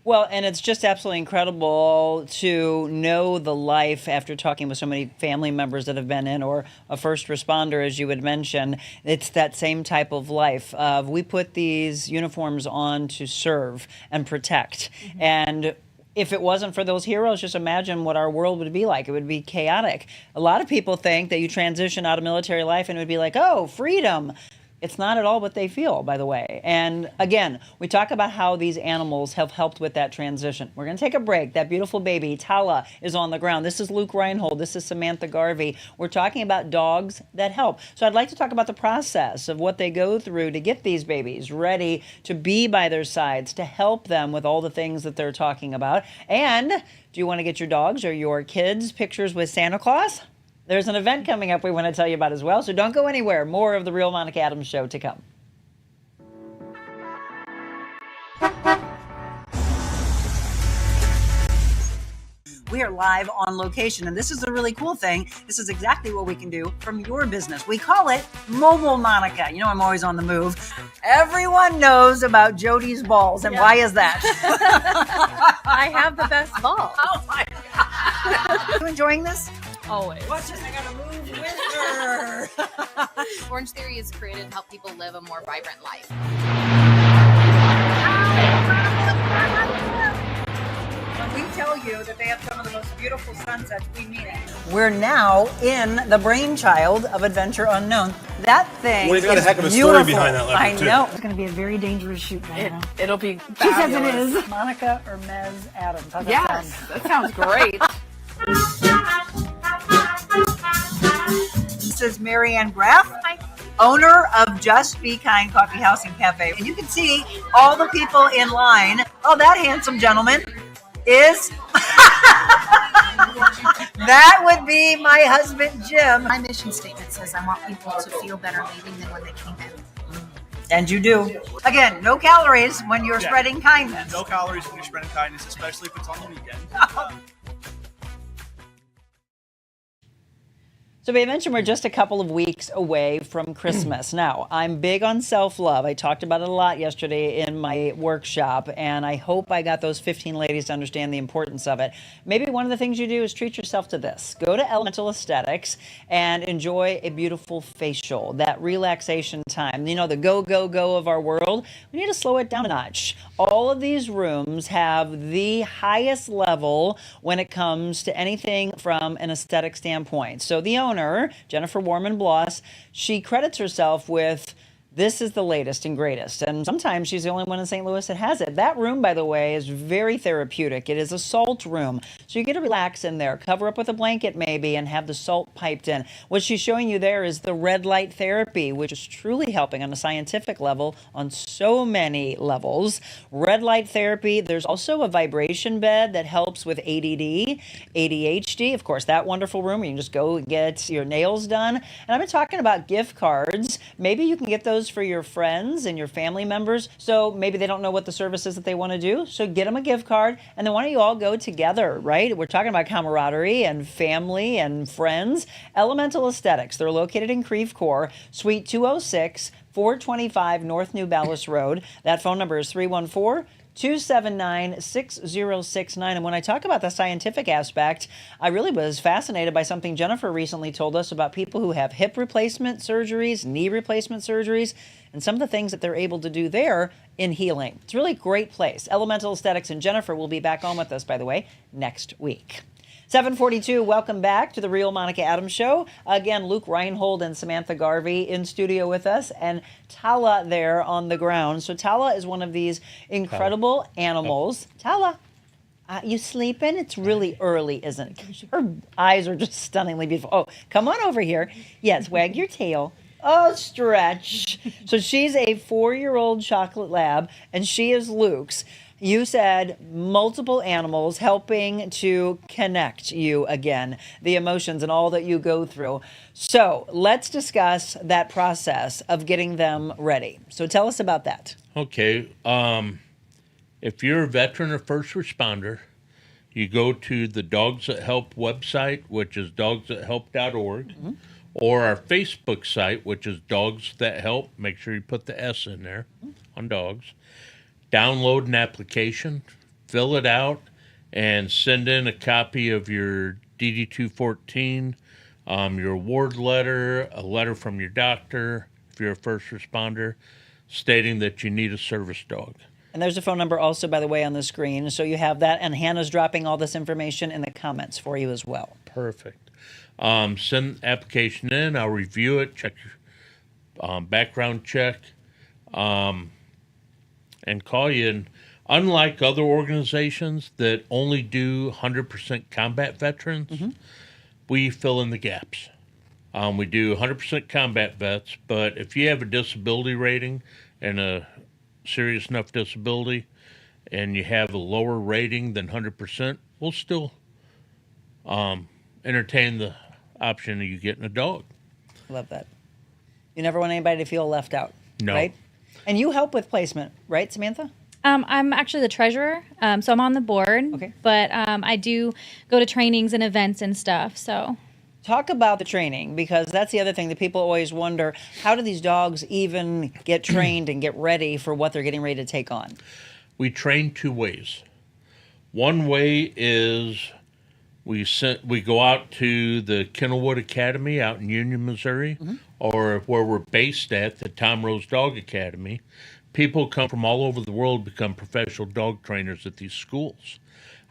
Well, and it's just absolutely incredible to know the life after talking with so many family members that have been in, or a first responder, as you would mention. It's that same type of life. We put these uniforms on to serve and protect. Mm-hmm. And if it wasn't for those heroes, just imagine what our world would be like. It would be chaotic. A lot of people think that you transition out of military life and it would be like, oh, freedom. It's not at all what they feel, by the way. And again, we talk about how these animals have helped with that transition. We're going to take a break. That beautiful baby, Tala, is on the ground. This is Luke Reinhold. This is Samantha Garvey. We're talking about dogs that help. So I'd like to talk about the process of what they go through to get these babies ready to be by their sides, to help them with all the things that they're talking about. And do you want to get your dogs or your kids pictures with Santa Claus? There's an event coming up we want to tell you about as well, so don't go anywhere. More of the Real Monica Adams Show to come. We are live on location, and this is a really cool thing. This is exactly what we can do from your business. We call it Mobile Monica. I'm always on the move. Everyone knows about Jody's balls, and why is that? I have the best balls. Oh my God. You enjoying this? Always. Watch this, I gotta move with her. Orange Theory is created to help people live a more vibrant life. When we tell you that they have some of the most beautiful sunsets, we mean it. We're now in the brainchild of Adventure Unknown. That thing Well, you've got a heck of a beautiful. story behind that leopard, too. I know. It's going to be a very dangerous shoot now. It'll be She says it fabulous. is. Monica or Mez Adams. How's that Yes, sound? that sounds great. This is Marianne Graff. Hi. owner of Just Be Kind Coffee House and Cafe. And you can see all the people in line. Oh, that handsome gentleman is... That would be my husband, Jim. My mission statement says I want people to feel better leaving than when they came in. And you do. Again, no calories when you're spreading kindness. No calories when you're spreading kindness, especially if it's on the weekend. So we mentioned we're just a couple of weeks away from Christmas. Now, I'm big on self-love. I talked about it a lot yesterday in my workshop, and I hope I got those 15 ladies to understand the importance of it. Maybe one of the things you do is treat yourself to this. Go to Elemental Aesthetics and enjoy a beautiful facial, that relaxation time. You know, the go, go, go of our world, we need to slow it down a notch. All of these rooms have the highest level when it comes to anything from an aesthetic standpoint. So the owner, Jennifer Warman Bloss, she credits herself with, this is the latest and greatest. And sometimes she's the only one in St. Louis that has it. That room, by the way, is very therapeutic. It is a salt room. So you get to relax in there, cover up with a blanket maybe, and have the salt piped in. What she's showing you there is the red light therapy, which is truly helping on a scientific level on so many levels. Red light therapy, there's also a vibration bed that helps with ADD, ADHD. Of course, that wonderful room where you can just go get your nails done. And I've been talking about gift cards. Maybe you can get those for your friends and your family members. So maybe they don't know what the service is that they want to do. So get them a gift card, and then why don't you all go together, right? We're talking about camaraderie and family and friends. Elemental Aesthetics. They're located in Creve Coeur, Suite 206, 425 North New Ballas Road. That phone number is 314-279-6069. And when I talk about the scientific aspect, I really was fascinated by something Jennifer recently told us about people who have hip replacement surgeries, knee replacement surgeries, and some of the things that they're able to do there in healing. It's a really great place. Elemental Aesthetics, and Jennifer will be back on with us, by the way, next week. 742, welcome back to the Real Monica Adams Show. Again, Luke Reinhold and Samantha Garvey in studio with us, and Tala there on the ground. So Tala is one of these incredible animals. Tala, you sleeping? It's really early, isn't it? Her eyes are just stunningly beautiful. Oh, come on over here. Yes, wag your tail. Oh, stretch. So she's a 4-year-old chocolate lab, and she is Luke's. You said multiple animals helping to connect you again, the emotions and all that you go through. So let's discuss that process of getting them ready. So tell us about that. Okay. If you're a veteran or first responder, you go to the Dogs That Help website, which is dogsthathelp.org, or our Facebook site, which is Dogs That Help. Make sure you put the S in there on dogs. Download an application, fill it out, and send in a copy of your DD-214, your award letter, a letter from your doctor, if you're a first responder, stating that you need a service dog. And there's a phone number also, by the way, on the screen. So you have that, and Hannah's dropping all this information in the comments for you as well. Perfect. Send the application in. I'll review it, check your background check, and call you. And unlike other organizations that only do 100% combat veterans, we fill in the gaps. We do 100% combat vets, but if you have a disability rating and a serious enough disability and you have a lower rating than 100%, we'll still entertain the option of you getting a dog. Love that. You never want anybody to feel left out, No. right? And you help with placement, right, Samantha? I'm actually the treasurer, so I'm on the board. Okay. But I do go to trainings and events and stuff. So talk about the training, because that's the other thing that people always wonder. How do these dogs even get trained and get ready for what they're getting ready to take on? We train 2 ways. One way is we go out to the Kennelwood Academy out in Union, Missouri, or where we're based at, the Tom Rose Dog Academy. People come from all over the world, become professional dog trainers at these schools.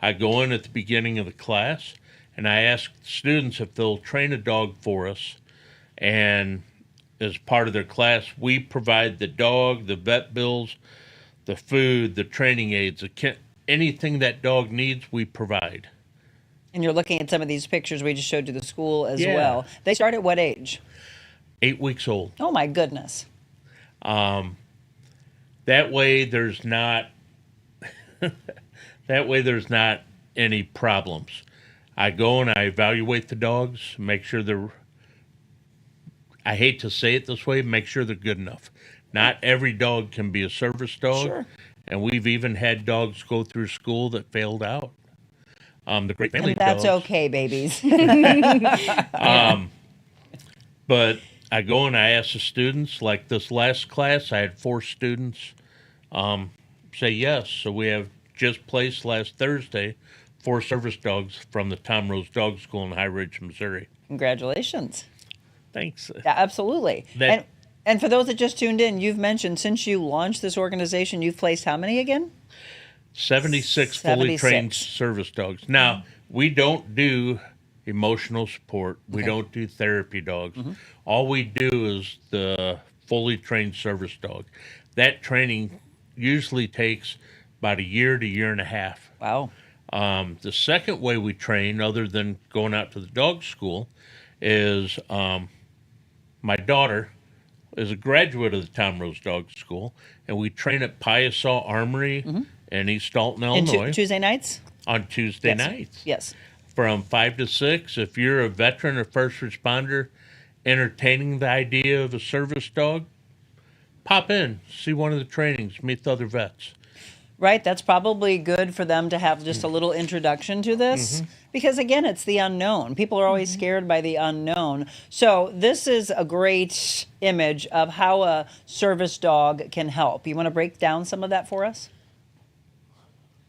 I go in at the beginning of the class, and I ask students if they'll train a dog for us. And as part of their class, we provide the dog, the vet bills, the food, the training aids, anything that dog needs, we provide. And you're looking at some of these pictures we just showed to the school as well. They start at what age? 8 weeks old. Oh my goodness. That way there's not any problems. I go and I evaluate the dogs, make sure they're, I hate to say it this way, make sure they're good enough. Not every dog can be a service dog. Sure. And we've even had dogs go through school that failed out. The Great Family And that's dogs. okay, babies. But I go and I ask the students, like this last class, I had 4 students say yes. So we have just placed last Thursday 4 service dogs from the Tom Rose Dog School in High Ridge, Missouri. Congratulations. Thanks. Yeah, absolutely. And for those that just tuned in, you've mentioned since you launched this organization, you've placed how many again? 76 fully trained service dogs. Now, we don't do emotional support. We don't do therapy dogs. All we do is the fully trained service dog. That training usually takes about a year to year and a half. Wow. The second way we train, other than going out to the dog school, is my daughter is a graduate of the Tom Rose Dog School, and we train at Piasaw Armory in East Dalton, Illinois. Tuesday nights? On Tuesday nights. Yes. From 5 to 6. If you're a veteran or first responder entertaining the idea of a service dog, pop in, see one of the trainings, meet the other vets. Right, that's probably good for them to have just a little introduction to this because, again, it's the unknown. People are always scared by the unknown. So this is a great image of how a service dog can help. You want to break down some of that for us?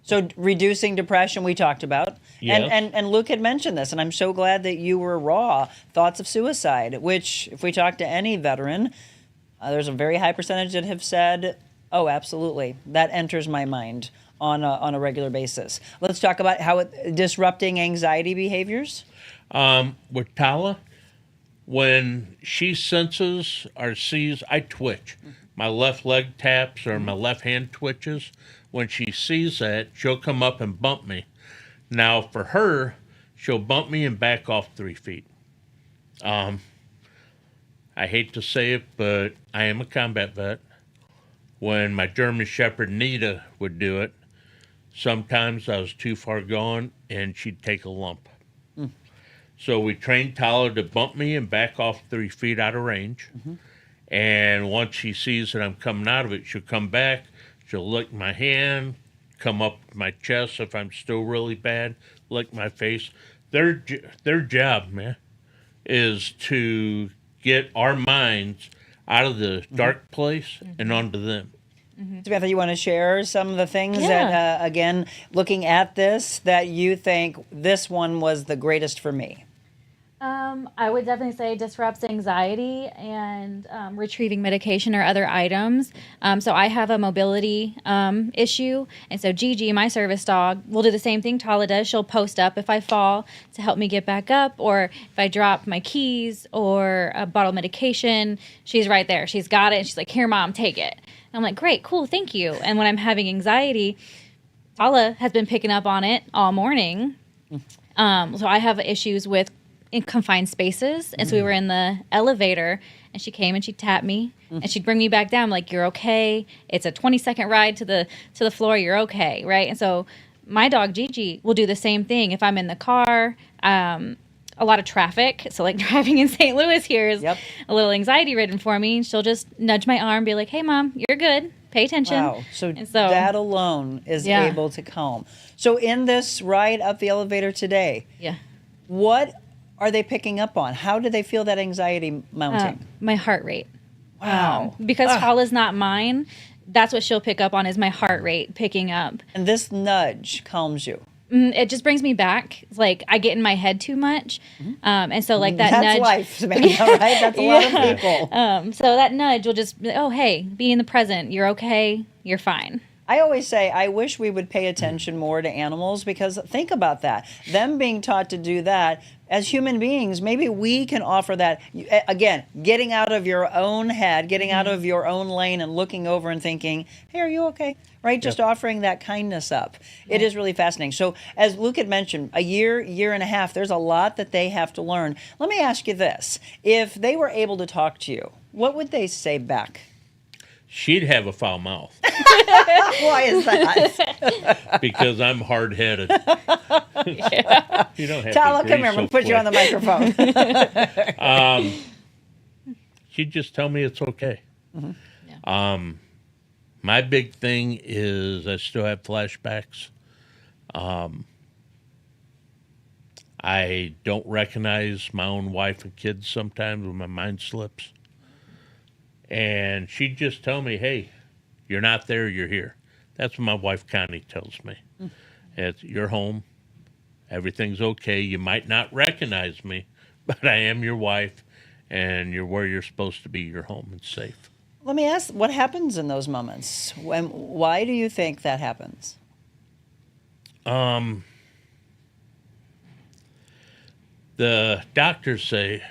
So reducing depression, we talked about. Yes. And Luke had mentioned this, and I'm so glad that you were raw. Thoughts of suicide, which if we talk to any veteran, there's a very high percentage that have said, oh, absolutely. That enters my mind on a regular basis. Let's talk about how disrupting anxiety behaviors. With Tala, when she senses or sees, I twitch. My left leg taps or my left hand twitches. When she sees that, she'll come up and bump me. Now, for her, she'll bump me and back off 3 feet. I hate to say it, but I am a combat vet. When my German Shepherd Nita would do it, sometimes I was too far gone and she'd take a lump. So we trained Tyler to bump me and back off 3 feet out of range. And once she sees that I'm coming out of it, she'll come back, she'll lick my hand, come up my chest if I'm still really bad, lick my face. Their job, man, is to get our minds out of the dark place and onto them. Samantha, you want to share some of the things that, again, looking at this, that you think this one was the greatest for me? I would definitely say disrupts anxiety and retrieving medication or other items. So I have a mobility issue. And so Gigi, my service dog, will do the same thing Tala does. She'll post up if I fall to help me get back up, or if I drop my keys or a bottle of medication, she's right there. She's got it. And she's like, here, Mom, take it. And I'm like, great, cool, thank you. And when I'm having anxiety, Tala has been picking up on it all morning. So I have issues with in confined spaces. And so we were in the elevator and she came and she tapped me and she'd bring me back down. I'm like, you're okay. It's a 20-second ride to the floor. You're okay. Right. And so my dog Gigi will do the same thing. If I'm in the car, a lot of traffic. So like driving in St. Louis here is a little anxiety ridden for me. She'll just nudge my arm, be like, hey Mom, you're good. Pay attention. Wow. So that alone is able to calm. So in this ride up the elevator today, what are they picking up on? How do they feel that anxiety mounting? My heart rate. Wow. Because Tala's not mine, that's what she'll pick up on is my heart rate picking up. And this nudge calms you. It just brings me back. It's like I get in my head too much. And so like that That's nudge. That's life, Samantha, right? That's a lot of people. So that nudge will just be like, oh, hey, be in the present. You're okay. You're fine. I always say, I wish we would pay attention more to animals, because think about that. Them being taught to do that, as human beings, maybe we can offer that. Again, getting out of your own head, getting out of your own lane and looking over and thinking, hey, are you okay? Right? Just offering that kindness up. It is really fascinating. So as Luke had mentioned, a year and a half, there's a lot that they have to learn. Let me ask you this. If they were able to talk to you, what would they say back? She'd have a foul mouth. Why is that? Because I'm hard-headed. You don't have Tala, to come agree here. I'm so going to put you on the microphone. She'd just tell me it's okay. My big thing is I still have flashbacks. I don't recognize my own wife and kids sometimes when my mind slips. And she'd just tell me, hey, you're not there, you're here. That's what my wife Connie tells me. You're home. Everything's okay. You might not recognize me, but I am your wife, and you're where you're supposed to be. You're home and safe. Let me ask, what happens in those moments? Why do you think that happens? The doctors say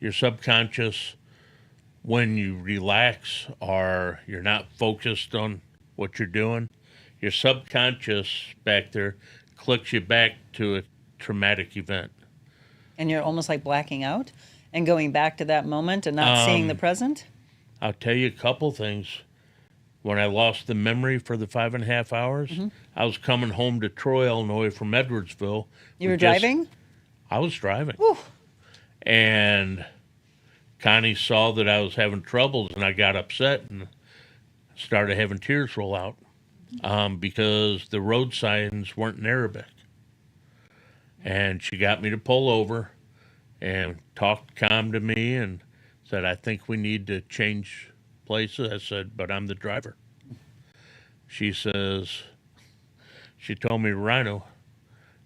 your subconscious, when you relax or you're not focused on what you're doing, your subconscious back there clicks you back to a traumatic event. And you're almost like blacking out and going back to that moment and not seeing the present? I'll tell you a couple things. When I lost the memory for the 5.5 hours, I was coming home to Troy, Illinois from Edwardsville. You were driving? I was driving. Whew. And Connie saw that I was having troubles, and I got upset and started having tears roll out because the road signs weren't in Arabic. And she got me to pull over and talked calm to me and said, I think we need to change places. I said, but I'm the driver. She says, she told me, Rhino,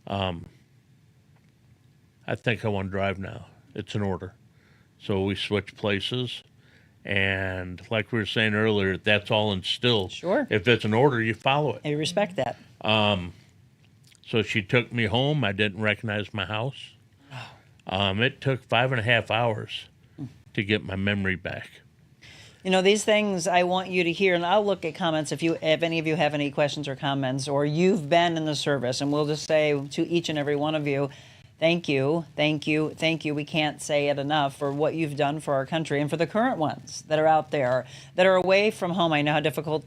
I think I want to drive now. It's an order. So we switched places. And like we were saying earlier, that's all instilled. Sure. If it's an order, you follow it. I respect that. So she took me home. I didn't recognize my house. It took 5.5 hours to get my memory back. You know, these things I want you to hear, and I'll look at comments if any of you have any questions or comments, or you've been in the service, and we'll just say to each and every one of you, thank you, thank you, thank you. We can't say it enough for what you've done for our country and for the current ones that are out there that are away from home. I know how difficult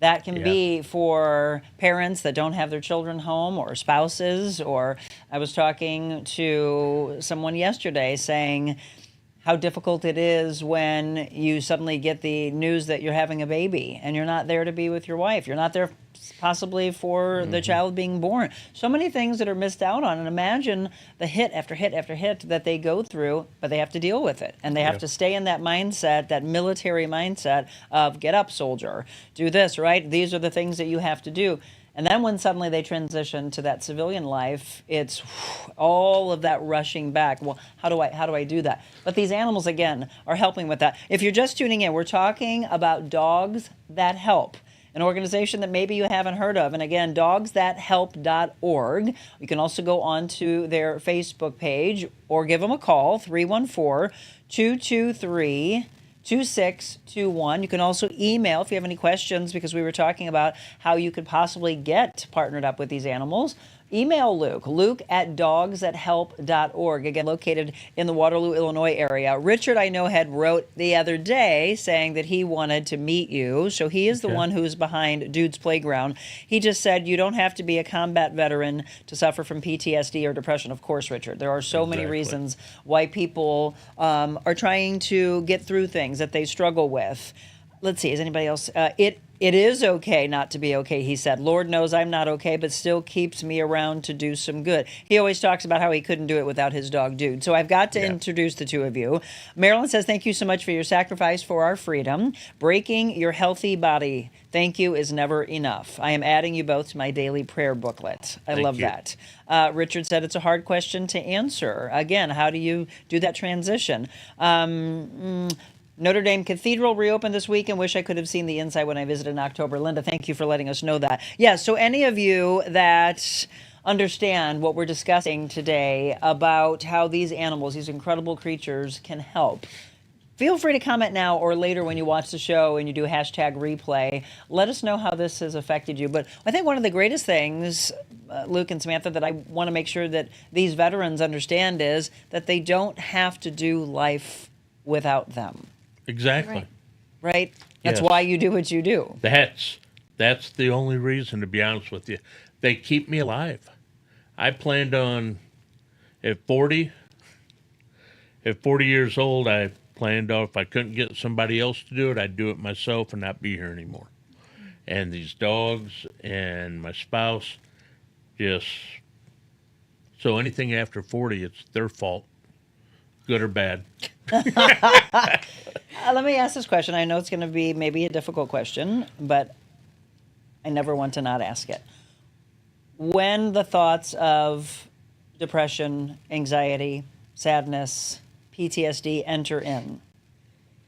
that can be for parents that don't have their children home, or spouses. Or I was talking to someone yesterday saying how difficult it is when you suddenly get the news that you're having a baby and you're not there to be with your wife. You're not there possibly for the child being born. So many things that are missed out on. And imagine the hit after hit after hit that they go through, but they have to deal with it. And they have to stay in that mindset, that military mindset of get up, soldier, do this, right? These are the things that you have to do. And then when suddenly they transition to that civilian life, it's all of that rushing back. Well, how do I do that? But these animals, again, are helping with that. If you're just tuning in, we're talking about Dogs That Help, an organization that maybe you haven't heard of. And again, dogsthathelp.org. You can also go on to their Facebook page or give them a call, 314-223-2621. You can also email if you have any questions, because we were talking about how you could possibly get partnered up with these animals. Email Luke at dogsthathelp.org, again, located in the Waterloo, Illinois area. Richard, I know, had wrote the other day saying that he wanted to meet you. So he is the one who's behind Dude's Playground. He just said you don't have to be a combat veteran to suffer from PTSD or depression. Of course, Richard, there are so many reasons why people are trying to get through things that they struggle with. Let's see, is anybody else? It is okay not to be okay, he said. Lord knows I'm not okay, but still keeps me around to do some good. He always talks about how he couldn't do it without his dog, Dude. So I've got to introduce the two of you. Marilyn says, thank you so much for your sacrifice for our freedom. Breaking your healthy body. Thank you is never enough. I am adding you both to my daily prayer booklet. I love that. Richard said it's a hard question to answer. Again, how do you do that transition? Notre Dame Cathedral reopened this week and wish I could have seen the inside when I visited in October. Linda, thank you for letting us know that. Yeah, so any of you that understand what we're discussing today about how these animals, these incredible creatures, can help, feel free to comment now or later when you watch the show and you do hashtag replay. Let us know how this has affected you. But I think one of the greatest things, Luke and Samantha, that I want to make sure that these veterans understand is that they don't have to do life without them. Exactly. Right? That's Yes. why you do what you do. That's the only reason, to be honest with you. They keep me alive. I planned on at 40 years old, I planned on if I couldn't get somebody else to do it, I'd do it myself and not be here anymore. And these dogs and my spouse just, so anything after 40, it's their fault, good or bad. Let me ask this question. I know it's going to be maybe a difficult question, but I never want to not ask it. When the thoughts of depression, anxiety, sadness, PTSD enter in,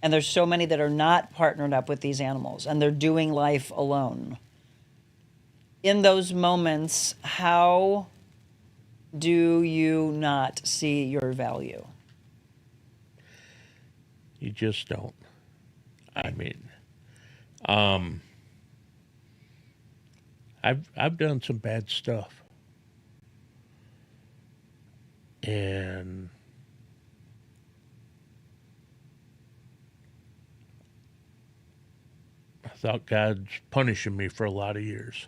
and there's so many that are not partnered up with these animals and they're doing life alone, in those moments, how do you not see your value? You just don't. I mean, I've done some bad stuff, and I thought God's punishing me for a lot of years.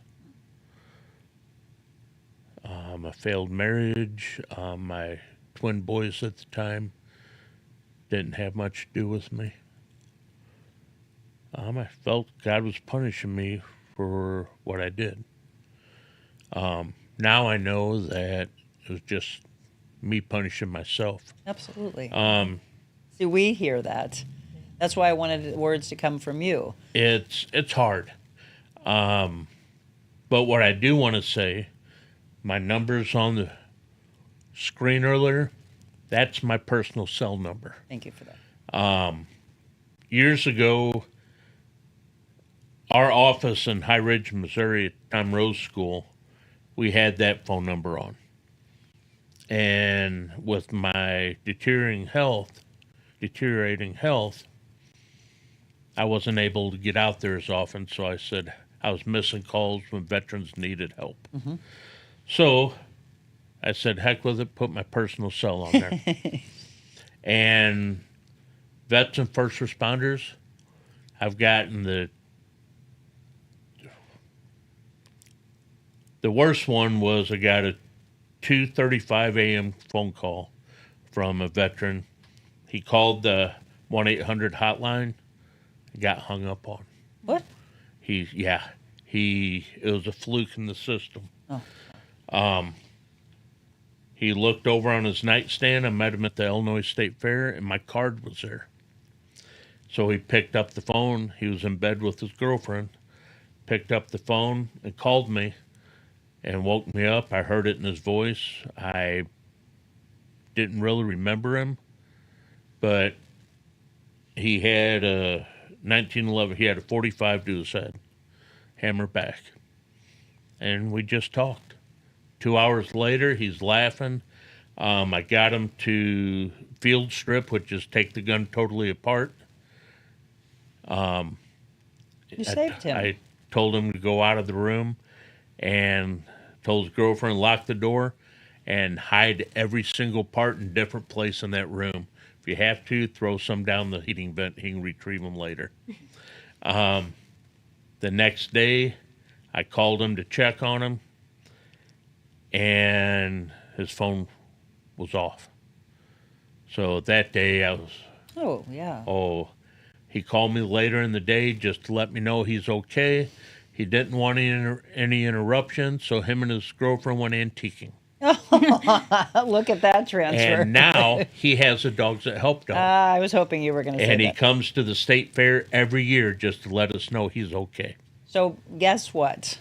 A failed marriage. My twin boys at the time didn't have much to do with me. I felt God was punishing me for what I did. Now I know that it was just me punishing myself. Absolutely. See, we hear that. That's why I wanted words to come from you. It's hard. But what I do want to say, my numbers on the screen earlier, that's my personal cell number. Thank you for that. Years ago, our office in High Ridge, Missouri, at Tom Rose School, we had that phone number on. And with my deteriorating health, I wasn't able to get out there as often, so I said I was missing calls when veterans needed help. Mm-hmm. So I said, heck with it, put my personal cell on there. And vets and first responders, I've gotten the worst one was I got a 2:35 a.m. phone call from a veteran. He called the 1-800 hotline, got hung up on. What? It was a fluke in the system. Oh. He looked over on his nightstand. I met him at the Illinois State Fair, and my card was there. So he picked up the phone. He was in bed with his girlfriend. Picked up the phone and called me and woke me up. I heard it in his voice. I didn't really remember him, but he had a 1911. He had a 45 to his head, hammer back, and we just talked. 2 hours later, he's laughing. I got him to field strip, which is take the gun totally apart. You saved him. I told him to go out of the room and told his girlfriend lock the door and hide every single part in different place in that room. If you have to, throw some down the heating vent. He can retrieve them later. The next day, I called him to check on him, and his phone was off. So that day I was... Oh, yeah. He called me later in the day just to let me know he's okay. He didn't want any interruption, so him and his girlfriend went antiquing. Look at that transfer. And now he has a Dogs That Help dog. I was hoping you were going to say that. And he comes to the state fair every year just to let us know he's okay. So guess what?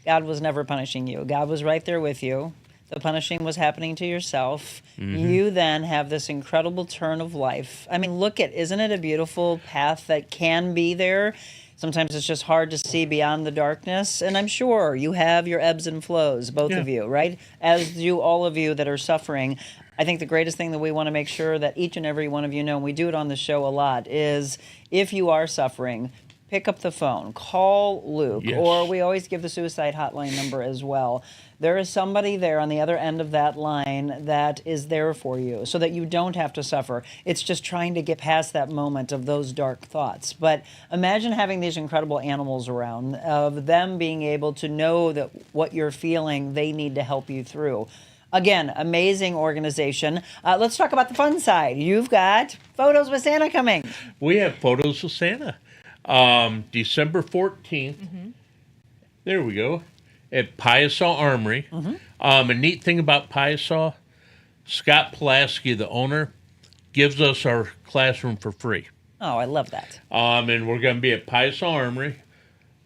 God was never punishing you. God was right there with you. The punishing was happening to yourself. Mm-hmm. You then have this incredible turn of life. I mean, isn't it a beautiful path that can be there? Sometimes it's just hard to see beyond the darkness. And I'm sure you have your ebbs and flows, both of you, right? As do all of you that are suffering. I think the greatest thing that we want to make sure that each and every one of you know, and we do it on the show a lot, is if you are suffering, pick up the phone, call Luke, or we always give the suicide hotline number as well. There is somebody there on the other end of that line that is there for you so that you don't have to suffer. It's just trying to get past that moment of those dark thoughts. But imagine having these incredible animals around, of them being able to know that what you're feeling, they need to help you through. Again, amazing organization. Let's talk about the fun side. You've got Photos with Santa coming. We have Photos with Santa. December 14th. There we go. At Piasaw Armory. A neat thing about Piasaw, Scott Pulaski, the owner, gives us our classroom for free. Oh, I love that. And we're going to be at Piasaw Armory.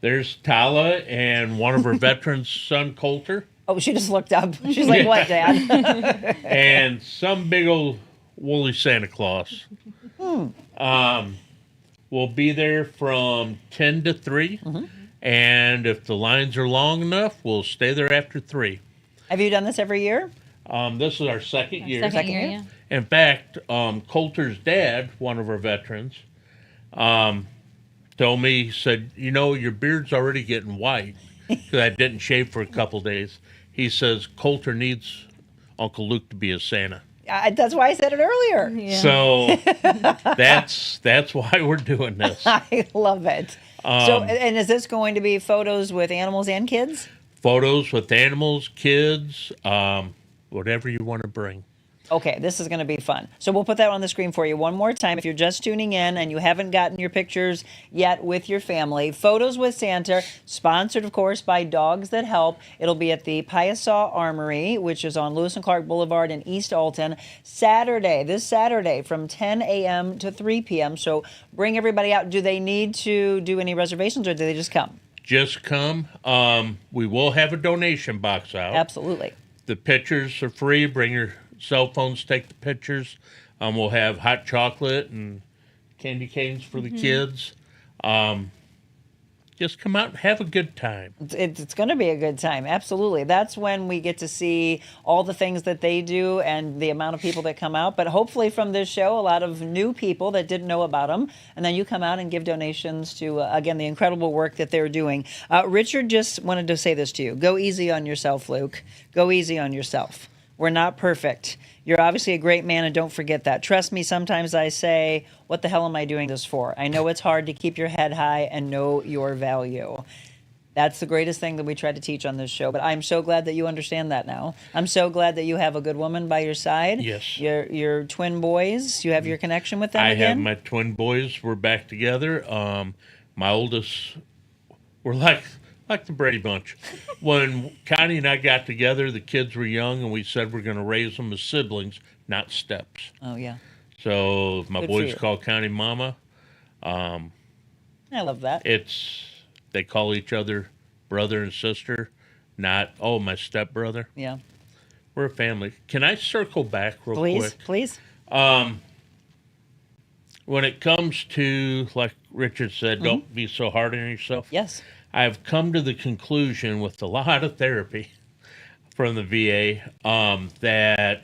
There's Tala and one of her veterans' son, Coulter. Oh, she just looked up. She's like, what, Dad? And some big old woolly Santa Claus. We'll be there from 10 to 3. And if the lines are long enough, we'll stay there after 3. Have you done this every year? This is our second year. Second year, yeah. In fact, Coulter's dad, one of our veterans, told me, he said, you know, your beard's already getting white, because I didn't shave for a couple days. He says, Coulter needs Uncle Luke to be his Santa. That's why I said it earlier. Yeah. So that's why we're doing this. I love it. And is this going to be photos with animals and kids? Photos with animals, kids, whatever you want to bring. Okay, this is going to be fun. So we'll put that on the screen for you one more time. If you're just tuning in and you haven't gotten your pictures yet with your family, Photos with Santa, sponsored, of course, by Dogs That Help. It'll be at the Piasaw Armory, which is on Lewis and Clark Boulevard in East Alton, this Saturday from 10 a.m. to 3 p.m. So bring everybody out. Do they need to do any reservations, or do they just come? Just come. We will have a donation box out. Absolutely. The pictures are free. Bring your cell phones, take the pictures. We'll have hot chocolate and candy canes for the kids. Just come out and have a good time. It's going to be a good time. Absolutely. That's when we get to see all the things that they do and the amount of people that come out. But hopefully from this show, a lot of new people that didn't know about them. And then you come out and give donations to, again, the incredible work that they're doing. Richard just wanted to say this to you. Go easy on yourself, Luke. Go easy on yourself. We're not perfect. You're obviously a great man, and don't forget that. Trust me, sometimes I say, what the hell am I doing this for? I know it's hard to keep your head high and know your value. That's the greatest thing that we try to teach on this show, but I'm so glad that you understand that now. I'm so glad that you have a good woman by your side. Yes. Your twin boys, you have your connection with them I again? have my twin boys. We're back together. My oldest, we're like the Brady Bunch. When Connie and I got together, the kids were young, and we said we're going to raise them as siblings, not steps. Oh, yeah. So my Good for boys you. call Connie Mama. I love that. They call each other brother and sister, not, oh, my stepbrother. Yeah. We're a family. Can I circle back real quick? Please. When it comes to, like Richard said, don't be so hard on yourself. Yes. I've come to the conclusion with a lot of therapy from the VA that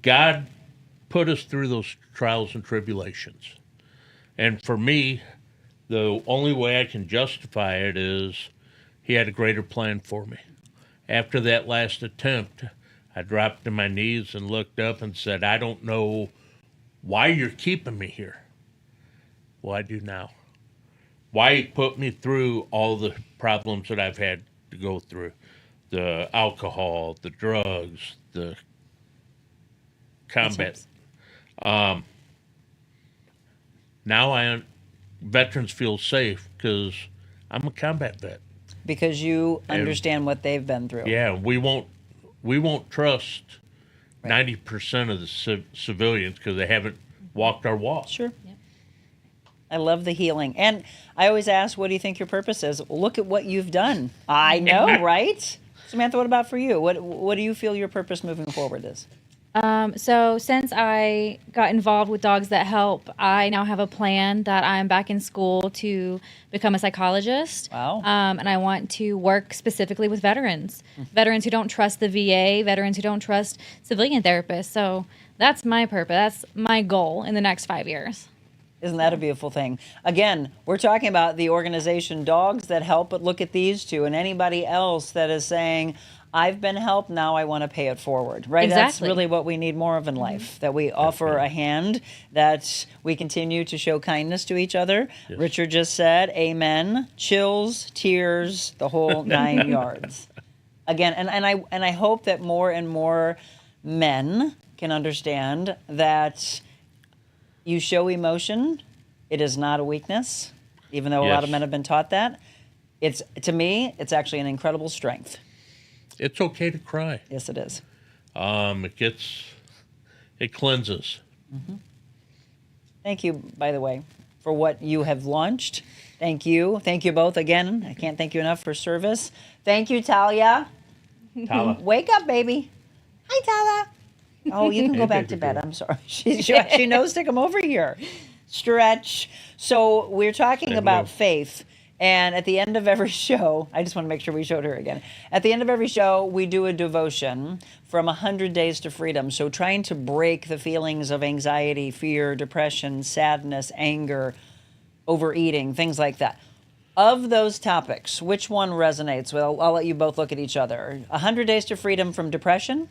God put us through those trials and tribulations. And for me, the only way I can justify it is he had a greater plan for me. After that last attempt, I dropped to my knees and looked up and said, I don't know why you're keeping me here. Well, I do now. Why he put me through all the problems that I've had to go through. The alcohol, the drugs, the combat. Now veterans feel safe because I'm a combat vet. Because you understand what they've been through. Yeah, we won't trust 90% of the civilians because they haven't walked our walk. Sure. I love the healing. And I always ask, what do you think your purpose is? Look at what you've done. I know, right? Samantha, what about for you? What do you feel your purpose moving forward is? So since I got involved with Dogs That Help, I now have a plan that I'm back in school to become a psychologist. Wow. And I want to work specifically with veterans, veterans who don't trust the VA, veterans who don't trust civilian therapists. So that's my purpose. That's my goal in the next 5 years. Isn't that a beautiful thing? Again, we're talking about the organization Dogs That Help, but look at these two and anybody else that is saying, I've been helped, now I want to pay it forward, right? Exactly. That's really what we need more of in life, that we offer a hand, that we continue to show kindness to each other. Yes. Richard just said, amen, chills, tears, the whole 9 yards. Again, and I hope that more and more men can understand that you show emotion, it is not a weakness, even though a lot of Yes. men have been taught that. It's, to me, it's actually an incredible strength. It's okay to cry. Yes, it is. It cleanses. Thank you, by the way, for what you have launched. Thank you. Thank you both again. I can't thank you enough for service. Thank you, Talia. Tala. Wake up, baby. Hi, Talia. Oh, you can go back to bed. I'm sorry. She knows to come over here. Stretch. So we're talking about faith. And at the end of every show, I just want to make sure we showed her again. At the end of every show, we do a devotion from 100 Days to Freedom. So trying to break the feelings of anxiety, fear, depression, sadness, anger, overeating, things like that. Of those topics, which one resonates? Well, I'll let you both look at each other. 100 Days to Freedom from depression,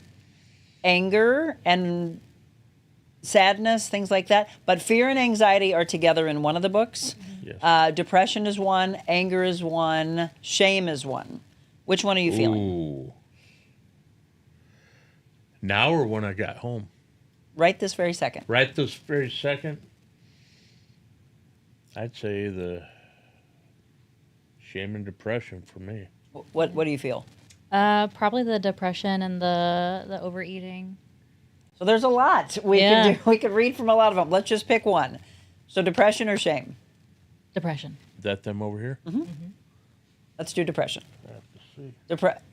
anger, and sadness, things like that. But fear and anxiety are together in one of the books. Yes. Depression is one, anger is one, shame is one. Which one are you feeling? Ooh. Now or when I got home? Right this very second. Right this very second? I'd say the shame and depression for me. What do you feel? Probably the depression and the overeating. So there's a lot we can do. We could read from a lot of them. Let's just pick one. So depression or shame? Depression. Is that them over here? Let's do depression. I have to see.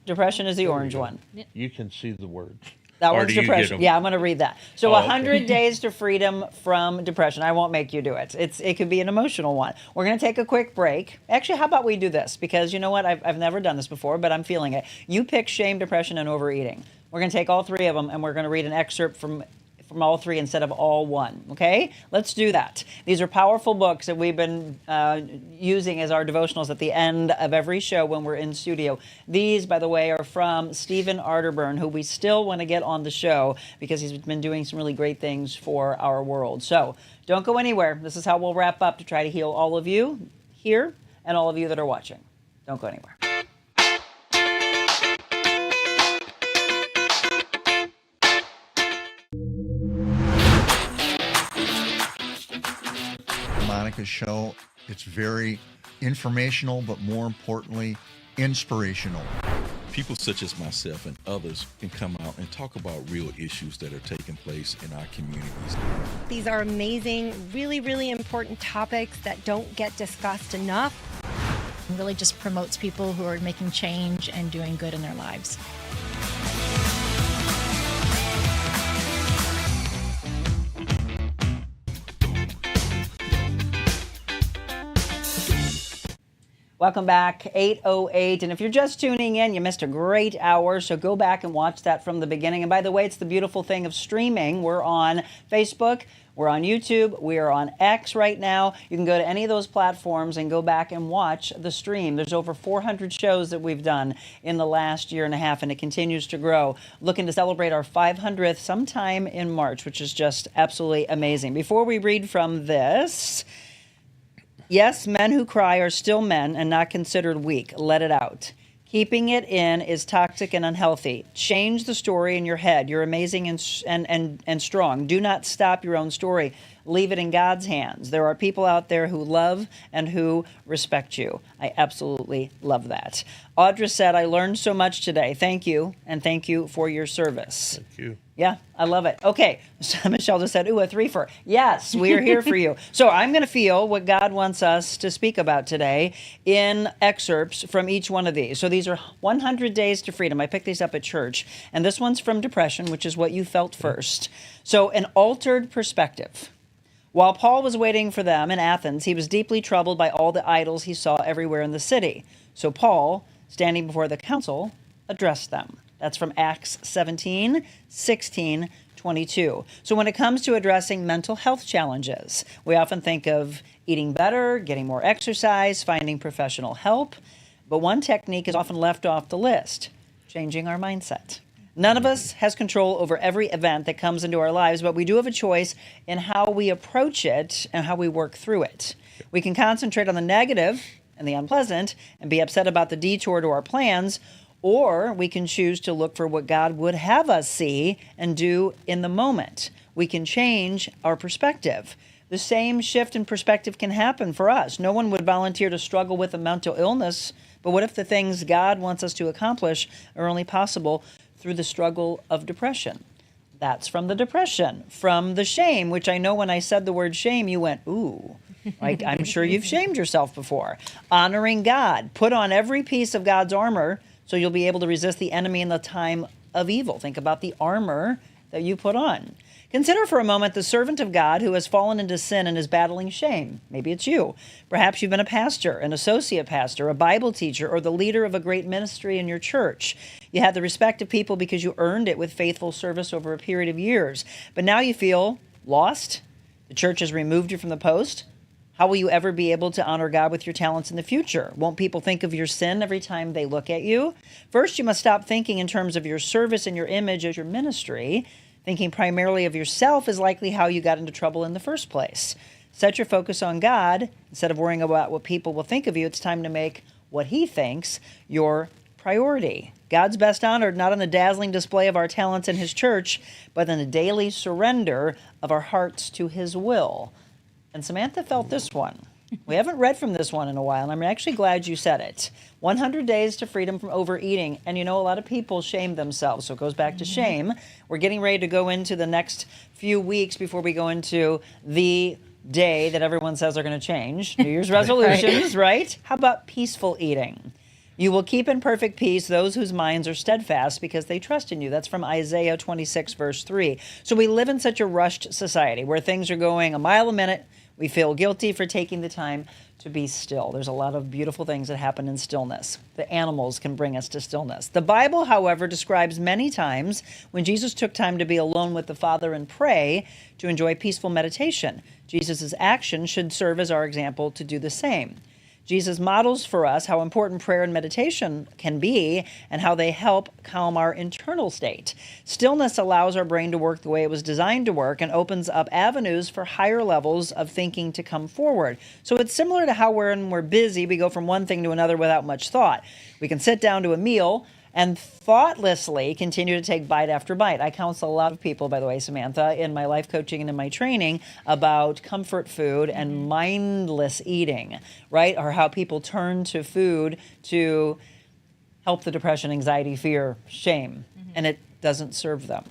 Depression is the orange one. You can see the words. That Or one's do you get depression. 'em? Yeah, I'm going to read that. So Oh, okay. 100 Days to Freedom from Depression. I won't make you do it. It could be an emotional one. We're going to take a quick break. Actually, how about we do this? Because you know what? I've never done this before, but I'm feeling it. You pick shame, depression, and overeating. We're going to take all three of them, and we're going to read an excerpt from all three instead of all one. Okay? Let's do that. These are powerful books that we've been using as our devotionals at the end of every show when we're in studio. These, by the way, are from Stephen Arterburn, who we still want to get on the show because he's been doing some really great things for our world. So don't go anywhere. This is how we'll wrap up to try to heal all of you here and all of you that are watching. Don't go anywhere. Monica's show. It's very informational, but more importantly, inspirational. People such as myself and others can come out and talk about real issues that are taking place in our communities. These are amazing, really, really important topics that don't get discussed enough. It really just promotes people who are making change and doing good in their lives. Welcome back, 8:08. And if you're just tuning in, you missed a great hour, so go back and watch that from the beginning. And by the way, it's the beautiful thing of streaming. We're on Facebook, we're on YouTube, we are on X right now. You can go to any of those platforms and go back and watch the stream. There's over 400 shows that we've done in the last year and a half, and it continues to grow. Looking to celebrate our 500th sometime in March, which is just absolutely amazing. Before we read from this... Yes, men who cry are still men and not considered weak. Let it out. Keeping it in is toxic and unhealthy. Change the story in your head. You're amazing and strong. Do not stop your own story. leave it in God's hands. There are people out there who love and who respect you. I absolutely love that. Audra said, I learned so much today. Thank you, and thank you for your service. Thank you. Yeah, I love it. Okay, so Michelle just said, ooh, a threefer. Yes, we are here for you. So I'm going to feel what God wants us to speak about today in excerpts from each one of these. So these are 100 Days to Freedom. I picked these up at church, and this one's from depression, which is what you felt first. So an altered perspective. While Paul was waiting for them in Athens, he was deeply troubled by all the idols he saw everywhere in the city. So Paul, standing before the council, addressed them. That's from Acts 17, 16, 22. So when it comes to addressing mental health challenges, we often think of eating better, getting more exercise, finding professional help. But one technique is often left off the list, changing our mindset. None of us has control over every event that comes into our lives, but we do have a choice in how we approach it and how we work through it. We can concentrate on the negative and the unpleasant and be upset about the detour to our plans, or we can choose to look for what God would have us see and do in the moment. We can change our perspective. The same shift in perspective can happen for us. No one would volunteer to struggle with a mental illness, but what if the things God wants us to accomplish are only possible through the struggle of depression? That's from the depression. From the shame, which I know when I said the word shame, you went, ooh. Like, I'm sure you've shamed yourself before. Honoring God. Put on every piece of God's armor so you'll be able to resist the enemy in the time of evil. Think about the armor that you put on. Consider for a moment the servant of God who has fallen into sin and is battling shame. Maybe it's you. Perhaps you've been a pastor, an associate pastor, a Bible teacher, or the leader of a great ministry in your church. You had the respect of people because you earned it with faithful service over a period of years. But now you feel lost. The church has removed you from the post. How will you ever be able to honor God with your talents in the future? Won't people think of your sin every time they look at you? First, you must stop thinking in terms of your service and your image as your ministry. Thinking primarily of yourself is likely how you got into trouble in the first place. Set your focus on God. Instead of worrying about what people will think of you, it's time to make what He thinks your priority. God's best honored not on the dazzling display of our talents in His church, but in the daily surrender of our hearts to His will. And Samantha felt this one. We haven't read from this one in a while, and I'm actually glad you said it. 100 Days to Freedom from Overeating. And you know, a lot of people shame themselves, so it goes back to shame. We're getting ready to go into the next few weeks before we go into the day that everyone says they're going to change. New Year's resolutions, right? How about peaceful eating? You will keep in perfect peace those whose minds are steadfast because they trust in you. That's from Isaiah 26, verse 3. So we live in such a rushed society where things are going a mile a minute. We feel guilty for taking the time to be still. There's a lot of beautiful things that happen in stillness. The animals can bring us to stillness. The Bible, however, describes many times when Jesus took time to be alone with the Father and pray to enjoy peaceful meditation. Jesus' action should serve as our example to do the same. Jesus models for us how important prayer and meditation can be and how they help calm our internal state. Stillness allows our brain to work the way it was designed to work and opens up avenues for higher levels of thinking to come forward. So it's similar to how when we're busy, we go from one thing to another without much thought. We can sit down to a meal and thoughtlessly continue to take bite after bite. I counsel a lot of people, by the way, Samantha, in my life coaching and in my training about comfort food and mindless eating, right? Or how people turn to food to help the depression, anxiety, fear, shame, and it doesn't serve them.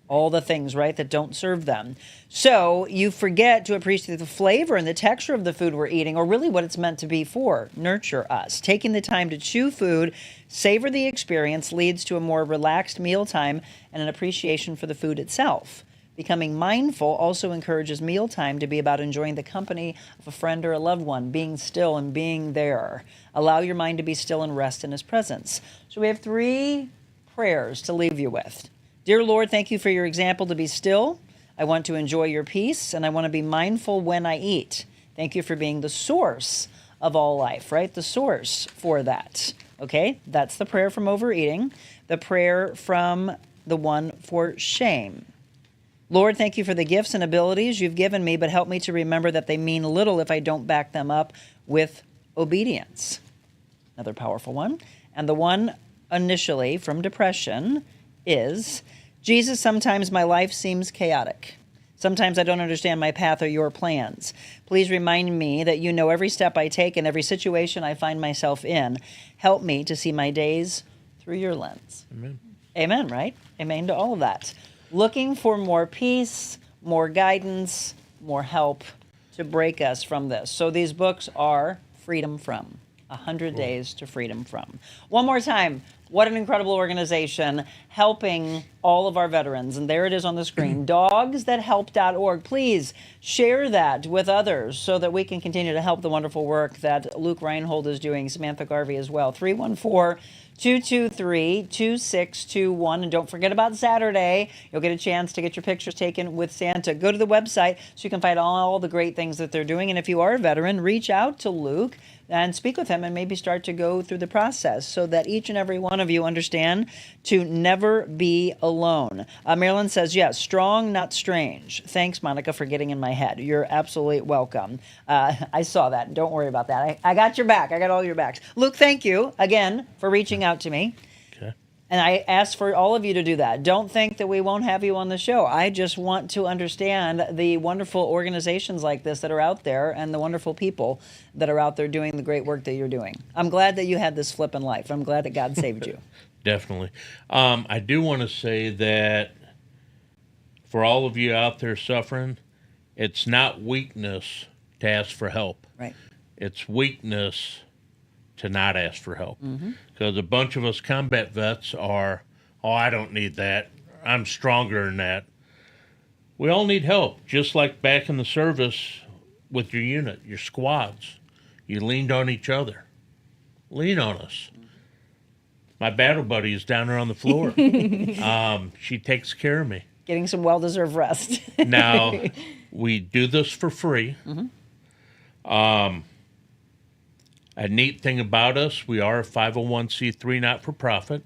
All the things, right, that don't serve them. So you forget to appreciate the flavor and the texture of the food we're eating, or really what it's meant to be for, nurture us. Taking the time to chew food, savor the experience, leads to a more relaxed mealtime and an appreciation for the food itself. Becoming mindful also encourages mealtime to be about enjoying the company of a friend or a loved one, being still and being there. Allow your mind to be still and rest in His presence. So we have 3 prayers to leave you with. Dear Lord, thank you for your example to be still. I want to enjoy your peace, and I want to be mindful when I eat. Thank you for being the source of all life, right? The source for that. Okay, that's the prayer from overeating. The prayer from the one for shame. Lord, thank you for the gifts and abilities you've given me, but help me to remember that they mean little if I don't back them up with obedience. Another powerful one. And the one initially from depression is, Jesus, sometimes my life seems chaotic. Sometimes I don't understand my path or your plans. Please remind me that you know every step I take and every situation I find myself in. Help me to see my days through your lens. Amen. Amen, right? Amen to all of that. Looking for more peace, more guidance, more help to break us from this. So these books are Freedom From. 100 Days to Freedom From. One more time, what an incredible organization helping all of our veterans. And there it is on the screen, dogsthathelp.org. Please share that with others so that we can continue to help the wonderful work that Luke Reinhold is doing, Samantha Garvey as well. 314-223-2621. And don't forget about Saturday. You'll get a chance to get your pictures taken with Santa. Go to the website so you can find all the great things that they're doing. And if you are a veteran, reach out to Luke and speak with him and maybe start to go through the process so that each and every one of you understand to never be alone. Marilyn says, yes, strong, not strange. Thanks, Monica, for getting in my head. You're absolutely welcome. I saw that. Don't worry about that. I got your back. I got all your backs. Luke, thank you again for reaching out to me. And I ask for all of you to do that. Don't think that we won't have you on the show. I just want to understand the wonderful organizations like this that are out there and the wonderful people that are out there doing the great work that you're doing. I'm glad that you had this flip in life. I'm glad that God saved you. Definitely. I do want to say that for all of you out there suffering, it's not weakness to ask for help. Right. It's weakness to not ask for help. Because a bunch of us combat vets are, oh, I don't need that. I'm stronger than that. We all need help, just like back in the service with your unit, your squads. You leaned on each other. Lean on us. My battle buddy is down there on the floor. She takes care of me. Getting some well-deserved rest. Now, we do this for free. A neat thing about us, we are a 501c3 not-for-profit,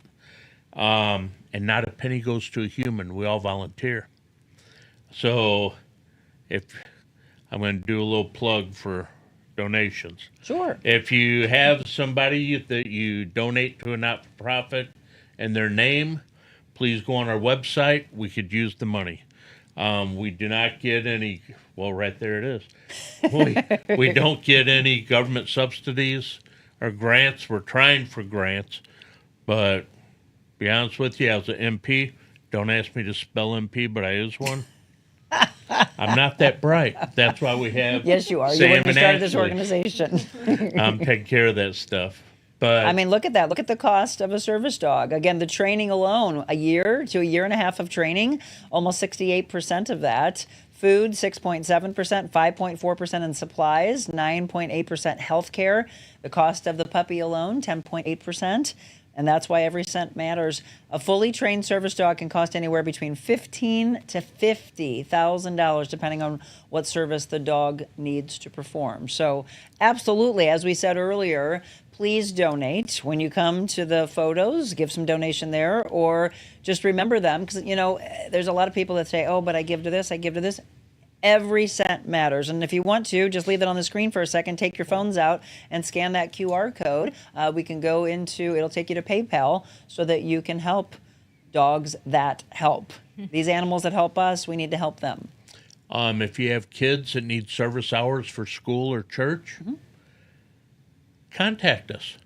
and not a penny goes to a human. We all volunteer. So if I'm going to do a little plug for donations. Sure. If you have somebody that you donate to a not-for-profit and their name, please go on our website. We could use the money. We do not get any, well, right there it is. We don't get any government subsidies or grants. We're trying for grants, but to be honest with you, as an MP, don't ask me to spell MP, but I is one. I'm not that bright. That's why we have Yes, you are. Sam You wouldn't have and started this Ashley. organization. I'm taking care of that stuff. But I mean, look at that. Look at the cost of a service dog. Again, the training alone, a year to a year and a half of training, almost 68% of that. Food, 6.7%, 5.4% in supplies, 9.8% healthcare. The cost of the puppy alone, 10.8%. And that's why every cent matters. A fully trained service dog can cost anywhere between $15,000 to $50,000, depending on what service the dog needs to perform. So absolutely, as we said earlier, please donate when you come to the photos. Give some donation there, or just remember them, because, you know, there's a lot of people that say, oh, but I give to this, I give to this. Every cent matters. And if you want to, just leave it on the screen for a second, take your phones out and scan that QR code. We can go into, it'll take you to PayPal so that you can help dogs that help. These animals that help us, we need to help them. if you have kids that need service hours for school or church, contact us.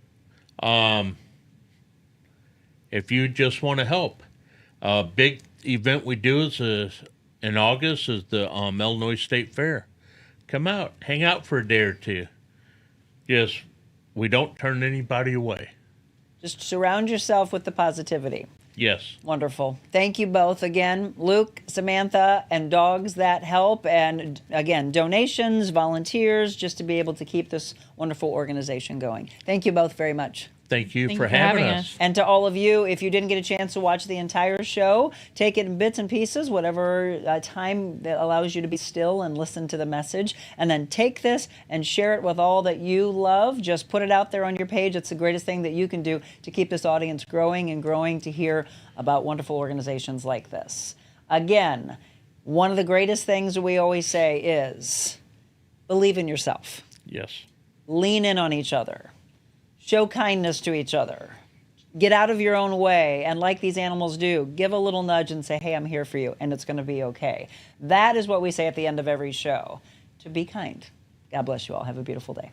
If you just want to help. A big event we do is in August is the Illinois State Fair. Come out, hang out for a day or two. Just, we don't turn anybody away. Just surround yourself with the positivity. Yes. Wonderful. Thank you both again, Luke, Samantha, and Dogs That Help. And again, donations, volunteers, just to be able to keep this wonderful organization going. Thank you both very much. Thank you for having us. And to all of you, if you didn't get a chance to watch the entire show, take it in bits and pieces, whatever time that allows you to be still and listen to the message. And then take this and share it with all that you love. Just put it out there on your page. It's the greatest thing that you can do to keep this audience growing and growing, to hear about wonderful organizations like this. Again, one of the greatest things we always say is believe in yourself. Yes. Lean in on each other. Show kindness to each other. Get out of your own way, and like these animals do, give a little nudge and say, hey, I'm here for you, and it's going to be okay. That is what we say at the end of every show, to be kind. God bless you all. Have a beautiful day.